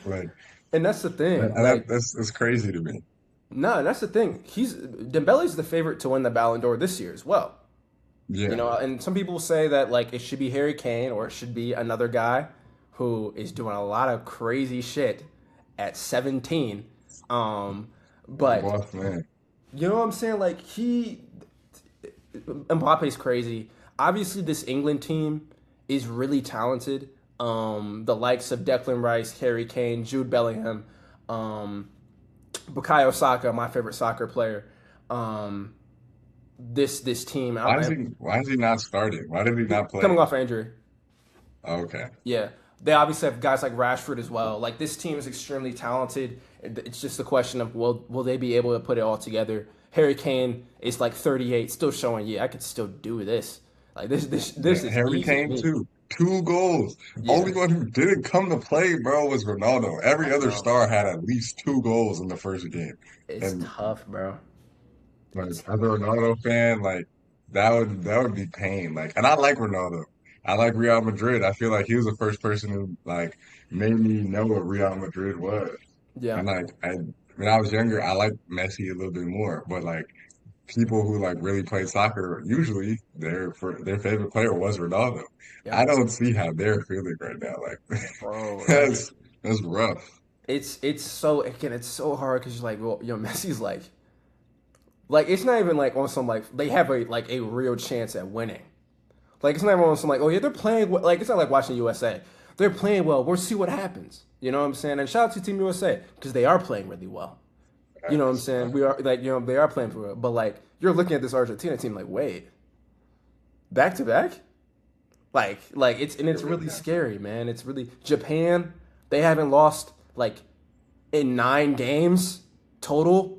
Like And that's the thing. Like, that's crazy to me. no, that's the thing. He's Dembele's the favorite to win the Ballon d'Or this year as well. You Yeah. know, and some people say that like it should be Harry Kane or it should be another guy who is doing a lot of crazy shit at 17. Um, but Boss man. you know what I'm saying? Like Mbappe's crazy. Obviously, this England team is really talented. The likes of Declan Rice, Harry Kane, Jude Bellingham, um, Bukayo Saka, my favorite soccer player. Um, this team, Why is he not starting? Why did he not play? coming off injury. Okay. Yeah, they obviously have guys like Rashford as well. Like this team is extremely talented. It's just a question of will they be able to put it all together? Harry Kane is like 38, still showing, yeah, I could still do this. Like this is Harry easy to Kane me. too. Two goals. Yeah, Only one who didn't come to play, bro, was Ronaldo. Every I other know. star had at least two goals in the first game. It's And tough, bro. like It's as a Ronaldo fan, like that would be pain. Like, and I like Ronaldo. I like Real Madrid. I feel like he was the first person who like made me know what Real Madrid was. yeah, And like when I was younger, I liked Messi a little bit more. But like people who like really play soccer, usually their favorite player was Ronaldo. yeah, I don't see how they're feeling right now. Like bro. Like that's rough. it's so again, it's so hard because you're like, well, Messi's like it's not even like on some like they have a real chance at winning. Like it's not even on some like, oh yeah, they're playing like it's not like watching USA. They're playing well. We'll see what happens. You know what I'm saying? And shout out to Team USA because they are playing really well. You know what I'm Facts, saying? We are like they are playing for real. But like you're looking at this Argentina team like, wait, back to back? Like it's really scary, man. It's really Japan. They haven't lost like in 9 games total.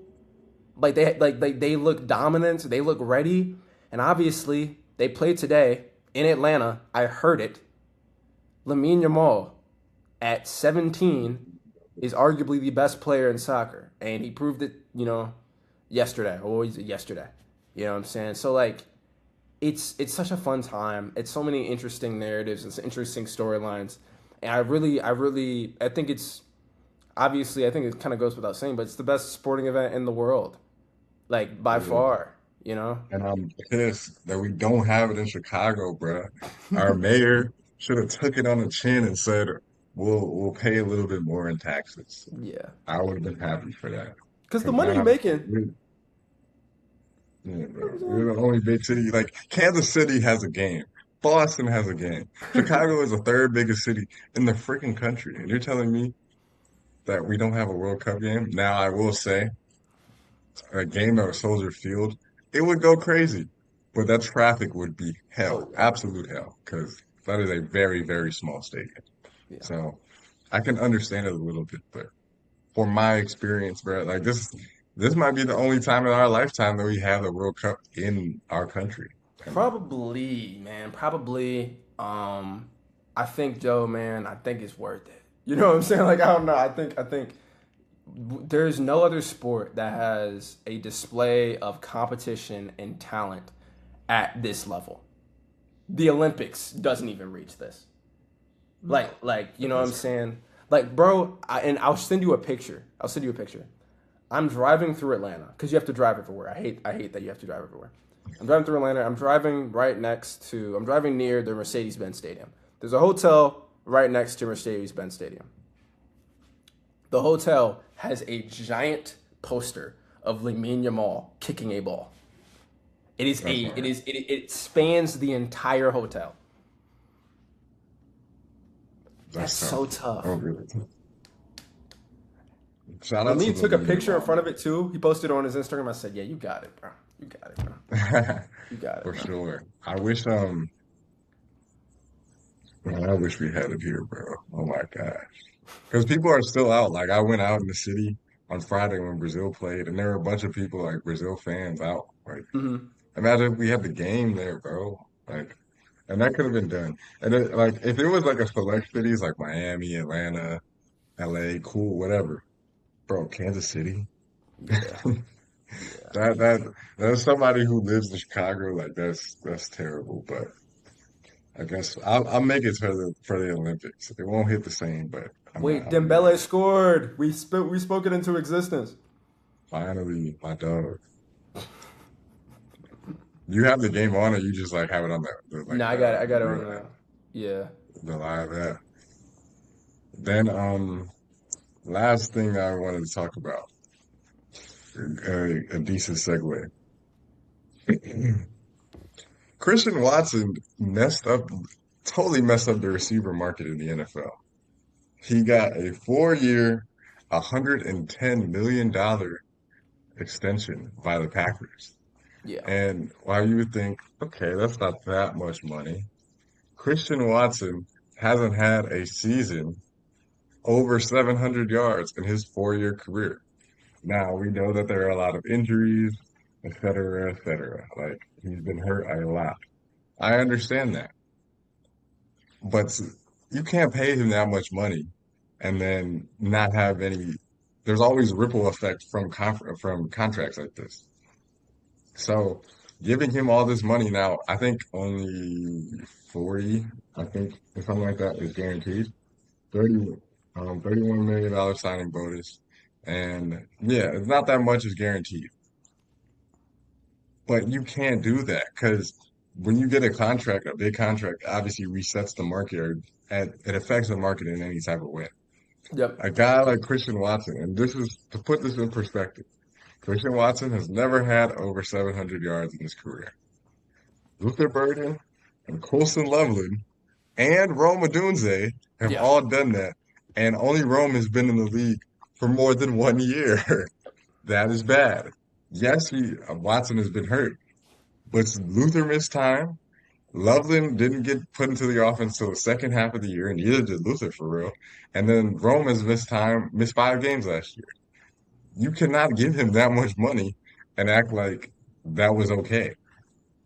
Like they look dominant. They look ready, and obviously they played today in Atlanta. I heard it. Lamine Yamal at 17 is arguably the best player in soccer, and he proved it. Yesterday. Or was it yesterday? You know what I'm saying? So like it's such a fun time. It's so many interesting narratives. It's interesting storylines, and I think it's obviously I think it kind of goes without saying, but it's the best sporting event in the world, like by yeah. far. You know? And I'm pissed that we don't have it in Chicago, bruh. Our mayor should have took it on the chin and said, we'll pay a little bit more in taxes." Yeah, I would have been happy for that. because the Because money you're now, making. yeah, bro, we're the only big city. Like Kansas City has a game. Boston has a game. Chicago is the third biggest city in the freaking country. And you're telling me that we don't have a World Cup game? Now, I will say, a game at Soldier Field, it would go crazy. But that traffic would be Oh hell, yeah, absolute hell, because that is a very, very small stadium. yeah. So I can understand it a little bit, but for my experience, bro, like this might be the only time in our lifetime that we have the World Cup in our country. And Probably, man. Probably. I think Joe, man. I think it's worth it. You know what I'm saying? Like I don't know. I think there's no other sport that has a display of competition and talent at this level. The Olympics doesn't even reach this. Like you know what I'm that's saying? Like, bro, and I'll send you a picture. I'll send you a picture. I'm driving through Atlanta because you have to drive everywhere. I hate that you have to drive everywhere. I'm driving through Atlanta. I'm driving near the Mercedes-Benz Stadium. There's a hotel right next to Mercedes-Benz Stadium. The hotel has a giant poster of Lamine Yamal kicking a ball. It is that's a hard. it spans the entire hotel. That's That's so tough. Oh, tough. really? Shout out to Lamine took a Lamine picture in front Yamal, of it too. He posted it on his Instagram. I said, "Yeah, you got it, bro. You got it, bro. man. You got it, For bro." sure. Man, I wish we had it here, bro. Oh my gosh. Because people are still out. Like I went out in the city on Friday when Brazil played, and there were a bunch of people like Brazil fans out. Like Hmm. Imagine if we had the game there, bro. Like, and that could have been done. And it, like, if it was like a select cities like Miami, Atlanta, LA, cool, whatever, bro. Kansas City, Yeah, yeah. that that's somebody who lives in Chicago. Like, that's terrible. But I guess I'll make it for the Olympics. It won't hit the same, but Wait, I'll be all Dembele right. scored. We spoke it into existence. Finally, my dog. You have the game on, or you just like have it on No, I got it on the. Yeah. the live app. Then last thing I wanted to talk about, a decent segue. Christian Watson totally messed up the receiver market in the NFL. He got a 4-year, $110 million extension by the Packers. Yeah. And while you would think, okay, that's not that much money, Christian Watson hasn't had a season over 700 yards in his 4-year career. Now, we know that there are a lot of injuries, et cetera, et cetera. Like, he's been hurt a lot. I understand that. But you can't pay him that much money and then not have any. There's always ripple effect from contracts like this. So giving him all this money now, I think only 40, I think, or something like that is guaranteed. 30, $31 million signing bonus. And yeah, it's not that much is guaranteed. But you can't do that because when you get a contract, a big contract, obviously resets the market or it affects the market in any type of way. Yep. A guy like Christian Watson, and this is to put this in perspective, Christian Watson has never had over 700 yards in his career. Luther Burden and Colson Loveland and Rome Odunze have Yeah. all done that, and only Rome has been in the league for more than 1 year. That is bad. Yes, Watson has been hurt, but Luther missed time. Loveland didn't get put into the offense till the second half of the year, and neither did Luther for real. And then Rome has missed time, missed 5 games last year. You cannot give him that much money and act like that was okay.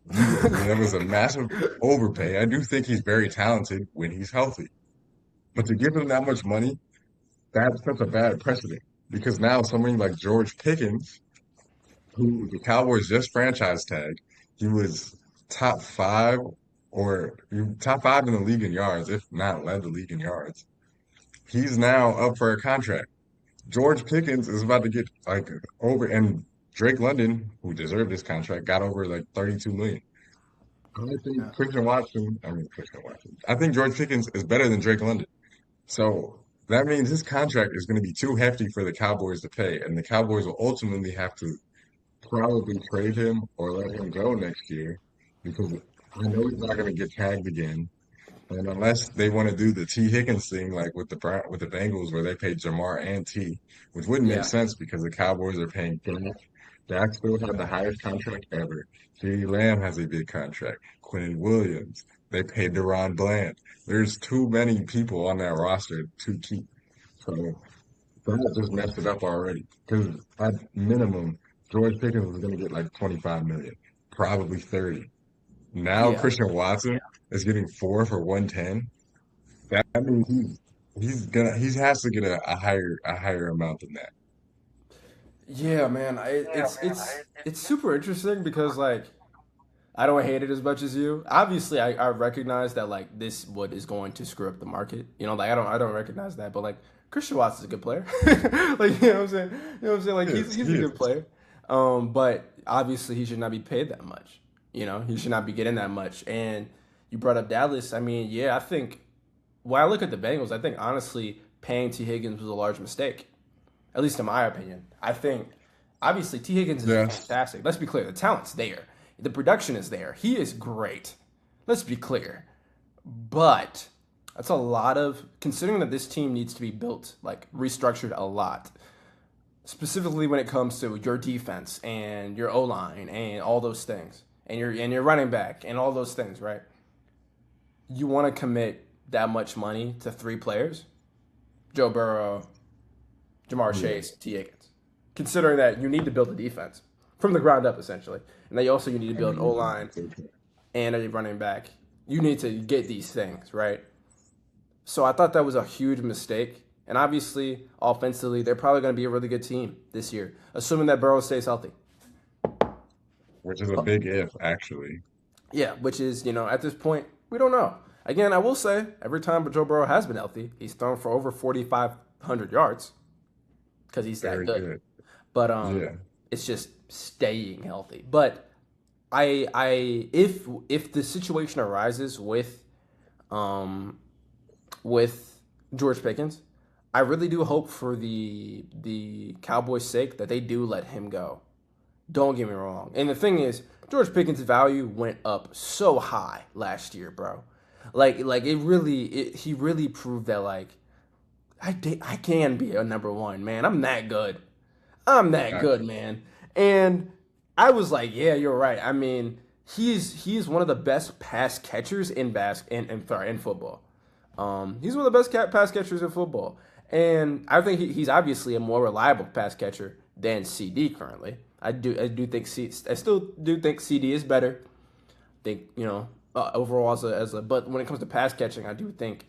That was a massive overpay. I do think he's very talented when he's healthy, but to give him that much money, that sets a bad precedent because now somebody like George Pickens, who the Cowboys just franchise tagged, he was top five top five in the league in yards, if not led the league in yards. He's now up for a contract. George Pickens is about to get like over, and Drake London, who deserved this contract, got over like 32 million. I think Yeah. Christian Watson. I think George Pickens is better than Drake London. So that means his contract is going to be too hefty for the Cowboys to pay, and the Cowboys will ultimately have to probably trade him or let him go next year because I know he's not going to get tagged again. And unless they want to do the T Higgins thing, like with the Bengals, where they pay Jamar and T, which wouldn't make Yeah. sense because the Cowboys are paying Dak. Dak still had the highest contract ever. CeeDee Lamb has a big contract. Quentin Williams. They paid Deron Bland. There's too many people on that roster to keep. So that just messed it up already. Because at minimum, George Pickens was going to get like 25 million, probably 30. Now Yeah. Christian Watson is getting 4 for 110. That means he has to get a higher amount than that. Yeah, man. It's super interesting because like I don't hate it as much as you. Obviously, I recognize that like this what is going to screw up the market. You know, like I don't recognize that, but like Christian Watts is a good player. Like you know what I'm saying? You know what I'm saying? Like He is. he's a He good is. player. But obviously he should not be paid that much. You know, he should not be getting that much. And you brought up Dallas. I mean, yeah, I think when I look at the Bengals, I think honestly paying T Higgins was a large mistake. At least in my opinion. I think obviously T Higgins is Yes. fantastic. Let's be clear, the talent's there. The production is there. He is great. Let's be clear. But that's a lot of considering that this team needs to be built, like restructured a lot. Specifically when it comes to your defense and your O line and all those things. And your running back and all those things, right? You want to commit that much money to three players? Joe Burrow, Jamar Yeah. Chase, T. Higgins. Considering that you need to build a defense. from the ground up, essentially. And then also you need to I build an O mean, line it's okay. and a running back. You need to get these things right. So I thought that was a huge mistake. And obviously, offensively, they're probably going to be a really good team this year, assuming that Burrow stays healthy. Which is a big if, actually. Yeah, which is, at this point, we don't know. Again, I will say, every time Joe Burrow has been healthy, he's thrown for over 4,500 yards because he's that Very good. good. But Yeah. it's just staying healthy. But if the situation arises um, with George Pickens, I really do hope for the Cowboys' sake that they do let him go. Don't get me wrong. And the thing is, George Pickens' value went up so high last year, bro. Like he really proved that I can be a number one, man. I'm that good. I'm that Gotcha. good, man. And I was like, yeah, you're right. I mean, he's one of the best pass catchers in football. He's one of the best pass catchers in football, and I think he's obviously a more reliable pass catcher than CD currently. I still do think CD is better. I think overall but when it comes to pass catching, I do think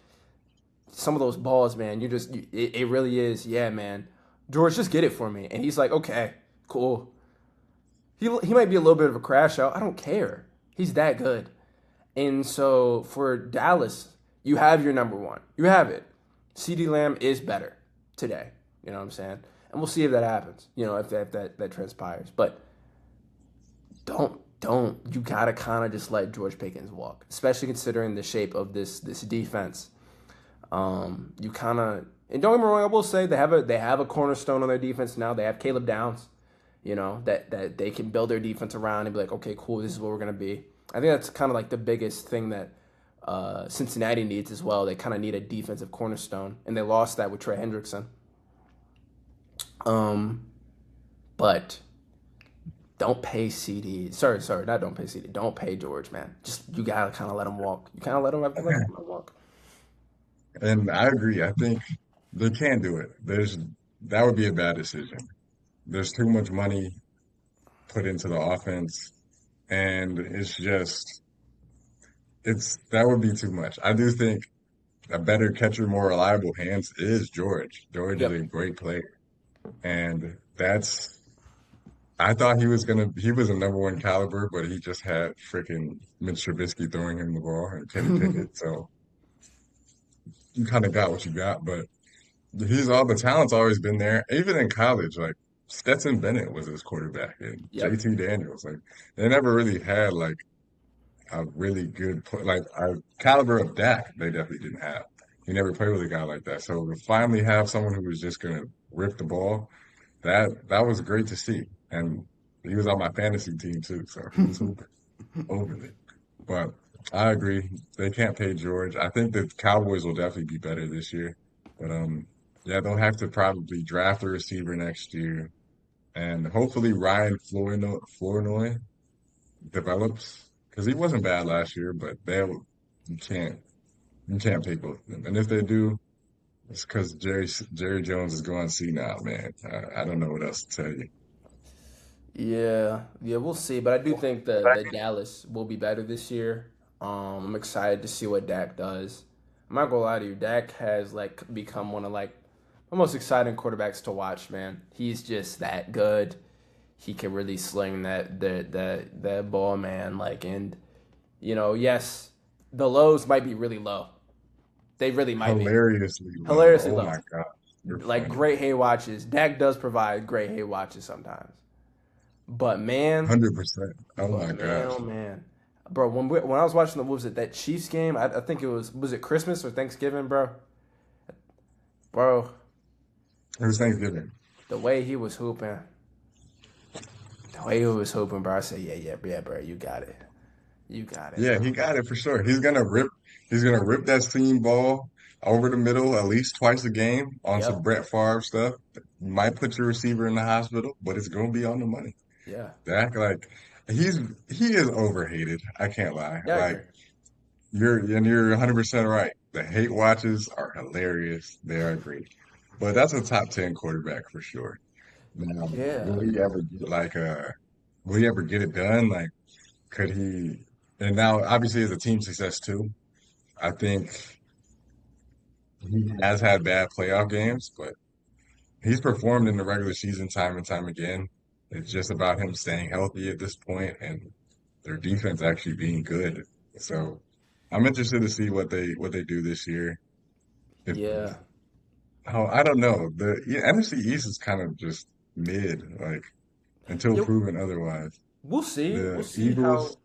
some of those balls, man, it really is, yeah, man. George, just get it for me, and he's like, okay, cool. He might be a little bit of a crash out. I don't care. He's that good. And so for Dallas, you have your number one. You have it. CeeDee Lamb is better today. You know what I'm saying? And we'll see if that happens. If that transpires. But don't you gotta kind of just let George Pickens walk, especially considering the shape of this defense. You kind of, and don't get me wrong, I will say they have a cornerstone on their defense now. They have Caleb Downs. That they can build their defense around and be like, okay, cool, this is what we're gonna be. I think that's kind of like the biggest thing that Cincinnati needs as well. They kind of need a defensive cornerstone, and they lost that with Trey Hendrickson. But don't pay CD. Sorry, not don't pay CD. Don't pay George, man. Just you gotta kind of let him walk. You kind of let him walk. And I agree. I think they can do it. That would be a bad decision. There's too much money put into the offense, and it's that would be too much. I do think a better catcher, more reliable hands is George. George is a Yep. great player, and I thought he was a number one caliber, but he just had freaking Mitch Trubisky throwing him the ball and Kenny Pickett. So you kind of got what you got, but he's all the talent's always been there. Even in college, like Stetson Bennett was his quarterback and Yep. JT Daniels. Like they never really had like a really good like a caliber of Dak. They definitely didn't have. He never played with a guy like that. So to finally have someone who was just gonna rip the ball, that was great to see. And he was on my fantasy team too, so he was hooping over it. But I agree. They can't pay George. I think the Cowboys will definitely be better this year. But yeah, they'll have to probably draft a receiver next year. And hopefully Ryan Flournoy develops because he wasn't bad last year, but you can't you can't pay both of them. And if they do, it's because Jerry Jones is going senile, man. I don't know what else to tell you. Yeah, yeah, we'll see. But I do think that Dallas will be better this year. I'm excited to see what Dak does. I'm not gonna lie to you, Dak has become one of the most exciting quarterbacks to watch, man. He's just that good. He can really sling that ball, man. And yes, the lows might be really low. They really might be Hilariously low. hilariously Oh low. my God, you're Like funny. great hay watches. Dak does provide great hay watches sometimes. But man, 100%. Oh my gosh. oh man, bro. When I was watching what was it, that Chiefs game? I think it was it Christmas or Thanksgiving, bro? Bro, It was Thanksgiving. the way he was hooping, the way he was hooping, bro. I said, yeah, yeah, yeah, bro. You got it, Yeah, bro. he got it for sure. He's gonna rip that seam ball over the middle at least twice a game on some Yep. Brett Favre stuff. Might put your receiver in the hospital, but it's gonna be on the money. Yeah. Dak, like he's he is overhated. I can't lie. Yeah, I Like agree. you're 100% right. The hate watches are hilarious. They are great. But that's a top 10 quarterback for sure. Now, will Yeah. he ever get like a? will he ever get it done? Like, could he? And now, obviously, as a team success too, I think he has had bad playoff games, but he's performed in the regular season time and time again. It's just about him staying healthy at this point and their defense actually being good. So I'm interested to see what they do this year. If Yeah. oh, I don't know. The NFC East is kind of just mid, like until Yep. proven otherwise. We'll see. We'll The see Eagles, how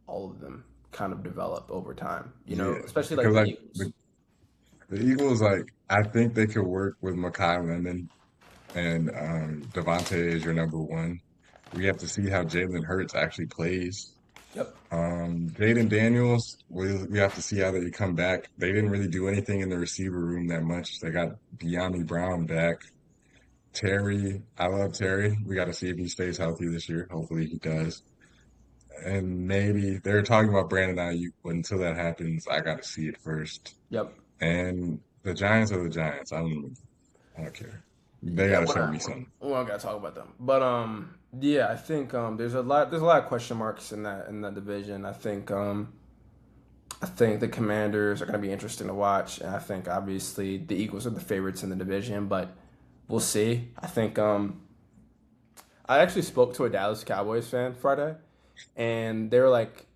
all of them kind of develop over time. yeah, Especially like because the like Eagles. the Eagles, like I think they could work with Mekhi Lemon and Devontae is your number one. We have to see how Jalen Hurts actually plays. Yep. Jaden Daniels, we have to see how they come back. They didn't really do anything in the receiver room that much. They got De'Ami Brown back. Terry, I love Terry. We got to see if he stays healthy this year. Hopefully he does. And maybe they're talking about Brandon Ayuk, but until that happens, I got to see it first. Yep. And the Giants are the Giants. I don't care. They got Yeah, to show me something. we don't gotta talk about them. But yeah, I think there's a lot of question marks in that division. I think the Commanders are gonna be interesting to watch, and I think obviously the Eagles are the favorites in the division, but we'll see. I actually spoke to a Dallas Cowboys fan Friday, and they were like,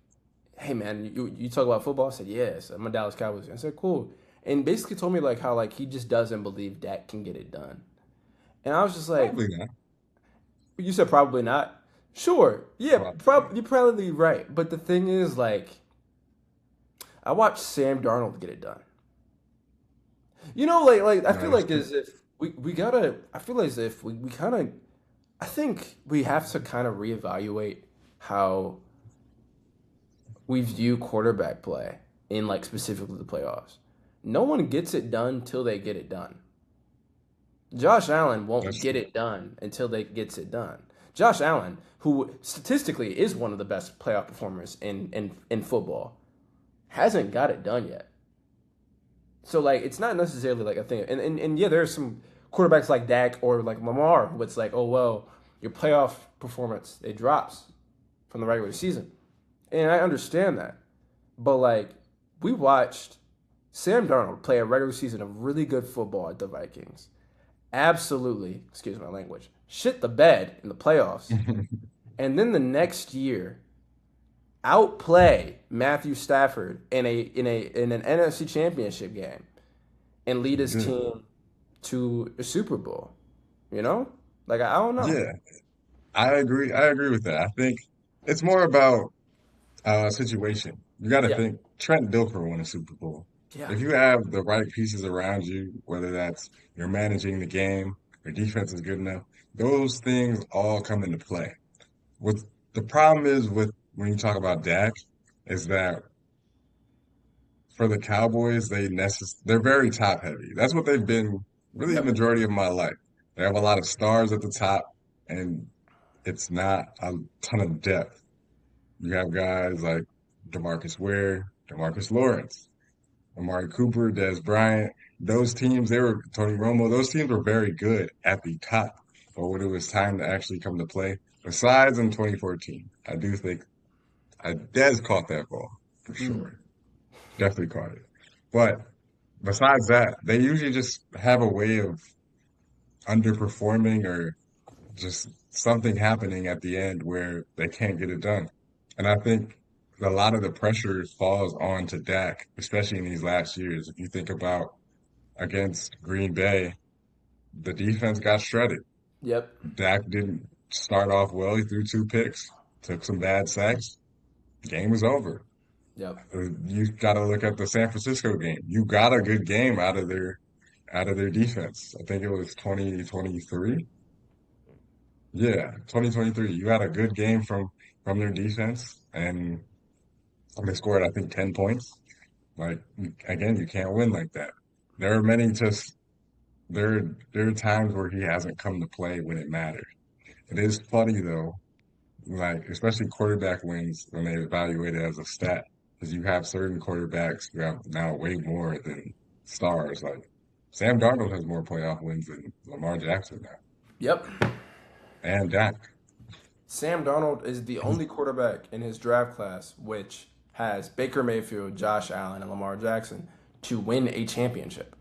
"Hey man, you talk about football?" I said, "Yes, I'm a Dallas Cowboys fan." I said, "Cool," and basically told me like how like he just doesn't believe Dak can get it done. And I was just like, Probably not. you said probably not. Sure, yeah, Probably not. you're probably right. But the thing is, like, I watched Sam Darnold get it done. Like I feel No, that's like true. as if we gotta. I feel as if we kind of. I think we have to kind of reevaluate how we view quarterback play in like specifically the playoffs. No one gets it done till they get it done. Josh Allen won't That's get true. it done until they gets it done. Josh Allen, who statistically is one of the best playoff performers in football, hasn't got it done yet. So like it's not necessarily like a thing. And yeah, there's some quarterbacks like Dak or like Lamar who it's like, oh well, your playoff performance it drops from the regular season. And I understand that. But like we watched Sam Darnold play a regular season of really good football at the Vikings absolutely, excuse my language, shit the bed in the playoffs, and then the next year outplay Matthew Stafford in an NFC Championship game and lead his Good. team to a Super Bowl. You know, like I don't know. Yeah, I agree. I agree with that. I think it's more about situation. You got to Yeah, think Trent Dilfer won a Super Bowl. yeah, If you have the right pieces around you, whether that's you're managing the game, your defense is good enough, those things all come into play. What the problem is with when you talk about Dak is that for the Cowboys, they're very top heavy. That's what they've been really the yep, majority of my life. They have a lot of stars at the top, and it's not a ton of depth. You have guys like DeMarcus Ware, DeMarcus Lawrence, Amari Cooper, Dez Bryant. Those teams, they were Tony Romo. Those teams were very good at the top, but when it was time to actually come to play, besides in 2014, I do think Dez caught that ball for mm, sure. Definitely caught it. But besides that, they usually just have a way of underperforming or just something happening at the end where they can't get it done. And I think a lot of the pressure falls on to Dak, especially in these last years. If you think about against Green Bay, the defense got shredded. yep, Dak didn't start off well. He threw two picks, took some bad sacks. Game was over. yep, You got to look at the San Francisco game. You got a good game out of their defense. I think it was 2023. Yeah, 2023. You had a good game from their defense, and they scored, I think, 10 points. Like again, you can't win like that. There are many just there are times where he hasn't come to play when it mattered. It is funny though, like especially quarterback wins when they evaluate it as a stat, because you have certain quarterbacks who have now way more than stars. Like Sam Darnold has more playoff wins than Lamar Jackson now, yep. and Dak. Sam Darnold is the only quarterback in his draft class which has Baker Mayfield, Josh Allen, and Lamar Jackson to win a championship.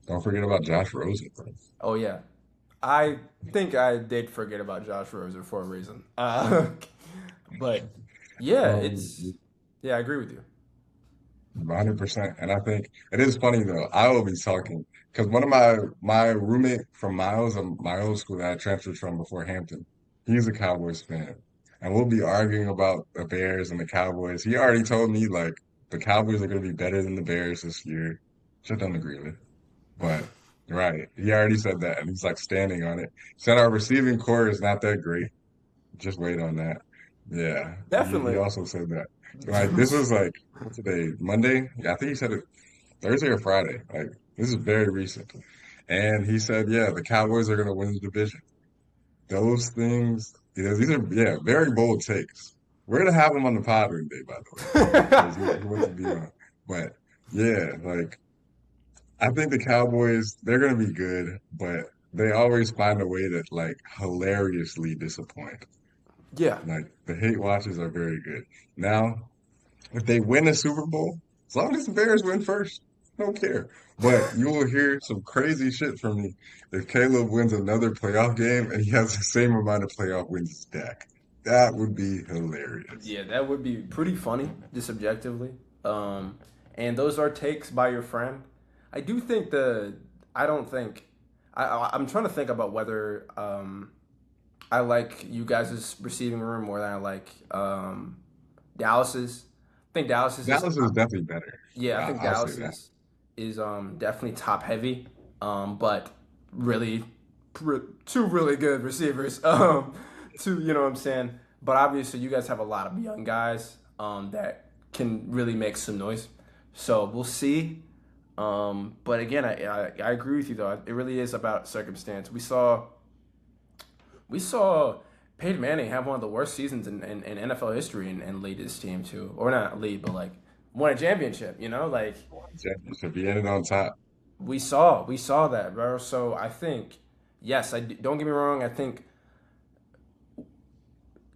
Don't forget about Josh Rosen, bro. Oh yeah, I think I did forget about Josh Rosen for a reason. But yeah, Um, it's yeah, I agree with you. 100%. And I think it is funny though. I will be talking because one of my roommate from Miles, my old school that I transferred from before Hampton, he's a Cowboys fan, and we'll be arguing about the Bears and the Cowboys. He already told me like the Cowboys are going to be better than the Bears this year, which I don't agree with. But right, he already said that, and he's like standing on it. Said our receiving core is not that great. Just wait on that. Yeah, he Definitely. also said that. Like this was like what's today? Monday? Yeah, I think he said it Thursday or Friday. Like this is very recent. And he said, yeah, the Cowboys are gonna win the division. Those things, these are yeah, very bold takes. We're gonna have him on the pod one day, by the way, because he wants to be on. But yeah, like I think the Cowboys, they're gonna be good, but they always find a way to like hilariously disappoint. Yeah, Like the hate watches are very good. Now, if they win a Super Bowl, as long as the Bears win first, I don't care. But you will hear some crazy shit from me if Caleb wins another playoff game and he has the same amount of playoff wins as Dak. That would be hilarious. yeah, that would be pretty funny, just objectively. Um, and those are takes by your friend. I do think I don't think. I'm trying to think about whether I like you guys' receiving room more than I like Dallas's. I think Dallas is just Dallas is definitely better. yeah. I think I'll say Dallas that. is definitely top heavy, but really two really good receivers. Two, you know what I'm saying. But obviously, you guys have a lot of young guys that can really make some noise. So we'll see. But again, I agree with you though. It really is about circumstance. We saw Peyton Manning have one of the worst seasons in NFL history and lead his team to, or not lead, but like won a championship. You know, like Championship, he ended on top. we saw that, bro. So I think yes, don't get me wrong.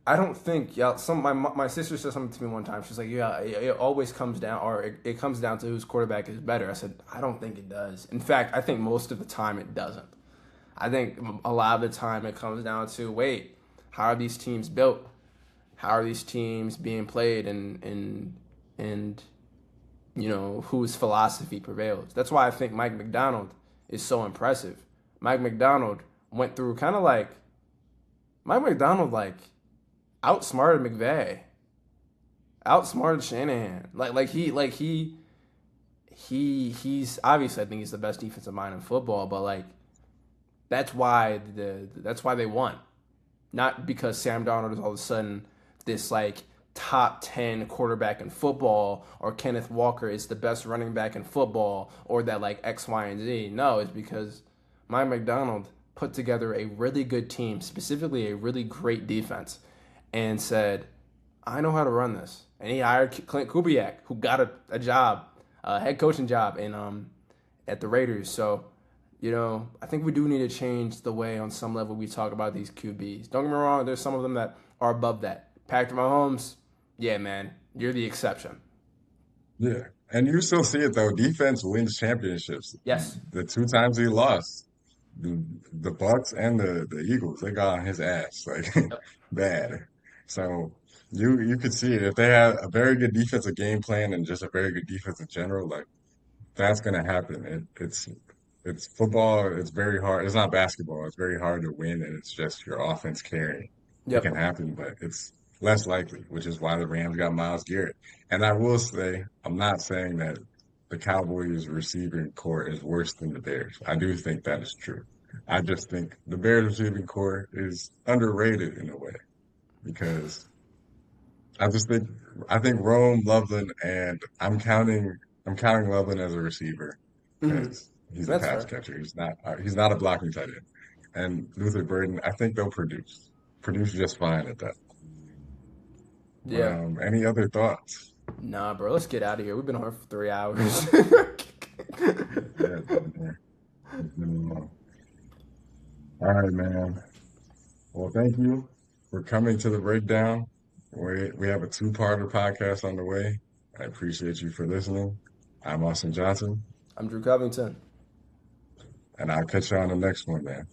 I don't think yeah. My sister said something to me one time. She's like, yeah, it always comes down, or it comes down to whose quarterback is better. I said, I don't think it does. In fact, I think most of the time it doesn't. I think a lot of the time it comes down to wait, how are these teams built? How are these teams being played, and whose philosophy prevails? That's why I think Mike McDonald is so impressive. Mike McDonald went through kind of like Mike McDonald like outsmarted McVay, outsmarted Shanahan. He's obviously I think he's the best defensive mind in football, but like that's why they won. Not because Sam Darnold is all of a sudden this like top 10 quarterback in football or Kenneth Walker is the best running back in football or that like X, Y, and Z. No, it's because Mike McDonald put together a really good team, specifically a really great defense, and said, I know how to run this. And he hired Clint Kubiak, who got a job, a head coaching job at the Raiders. So I think we do need to change the way on some level we talk about these QBs. Don't get me wrong, there's some of them that are above that. Patrick Mahomes, yeah, man, you're the exception. Yeah. And you still see it though. Defense wins championships. Yes. The two times he lost, the Bucks and the Eagles, they got on his ass like Yep. bad. So you could see it. If they had a very good defensive game plan and just a very good defense in general, like that's gonna happen. It's football, it's very hard. It's not basketball. It's very hard to win and it's just your offense carrying. It Yep. can happen, but it's less likely, which is why the Rams got Myles Garrett. And I will say, I'm not saying that the Cowboys receiving core is worse than the Bears. I do think that is true. I just think the Bears receiving core is underrated in a way because I think Rome, Loveland, and I'm counting Loveland as a receiver Hmm. because he's a That's pass fair. catcher. He's not a blocking tight end. And Luther Burden, I think they'll produce just fine at that. But Yeah. any other thoughts? Nah, bro, let's get out of here. We've been on here for 3 hours. Yeah, it's been long. All right, man. Well, thank you. we're coming to the breakdown. We have a two-parter podcast on the way. I appreciate you for listening. I'm Austin Johnson, I'm Drew Covington. and I'll catch you on the next one, man.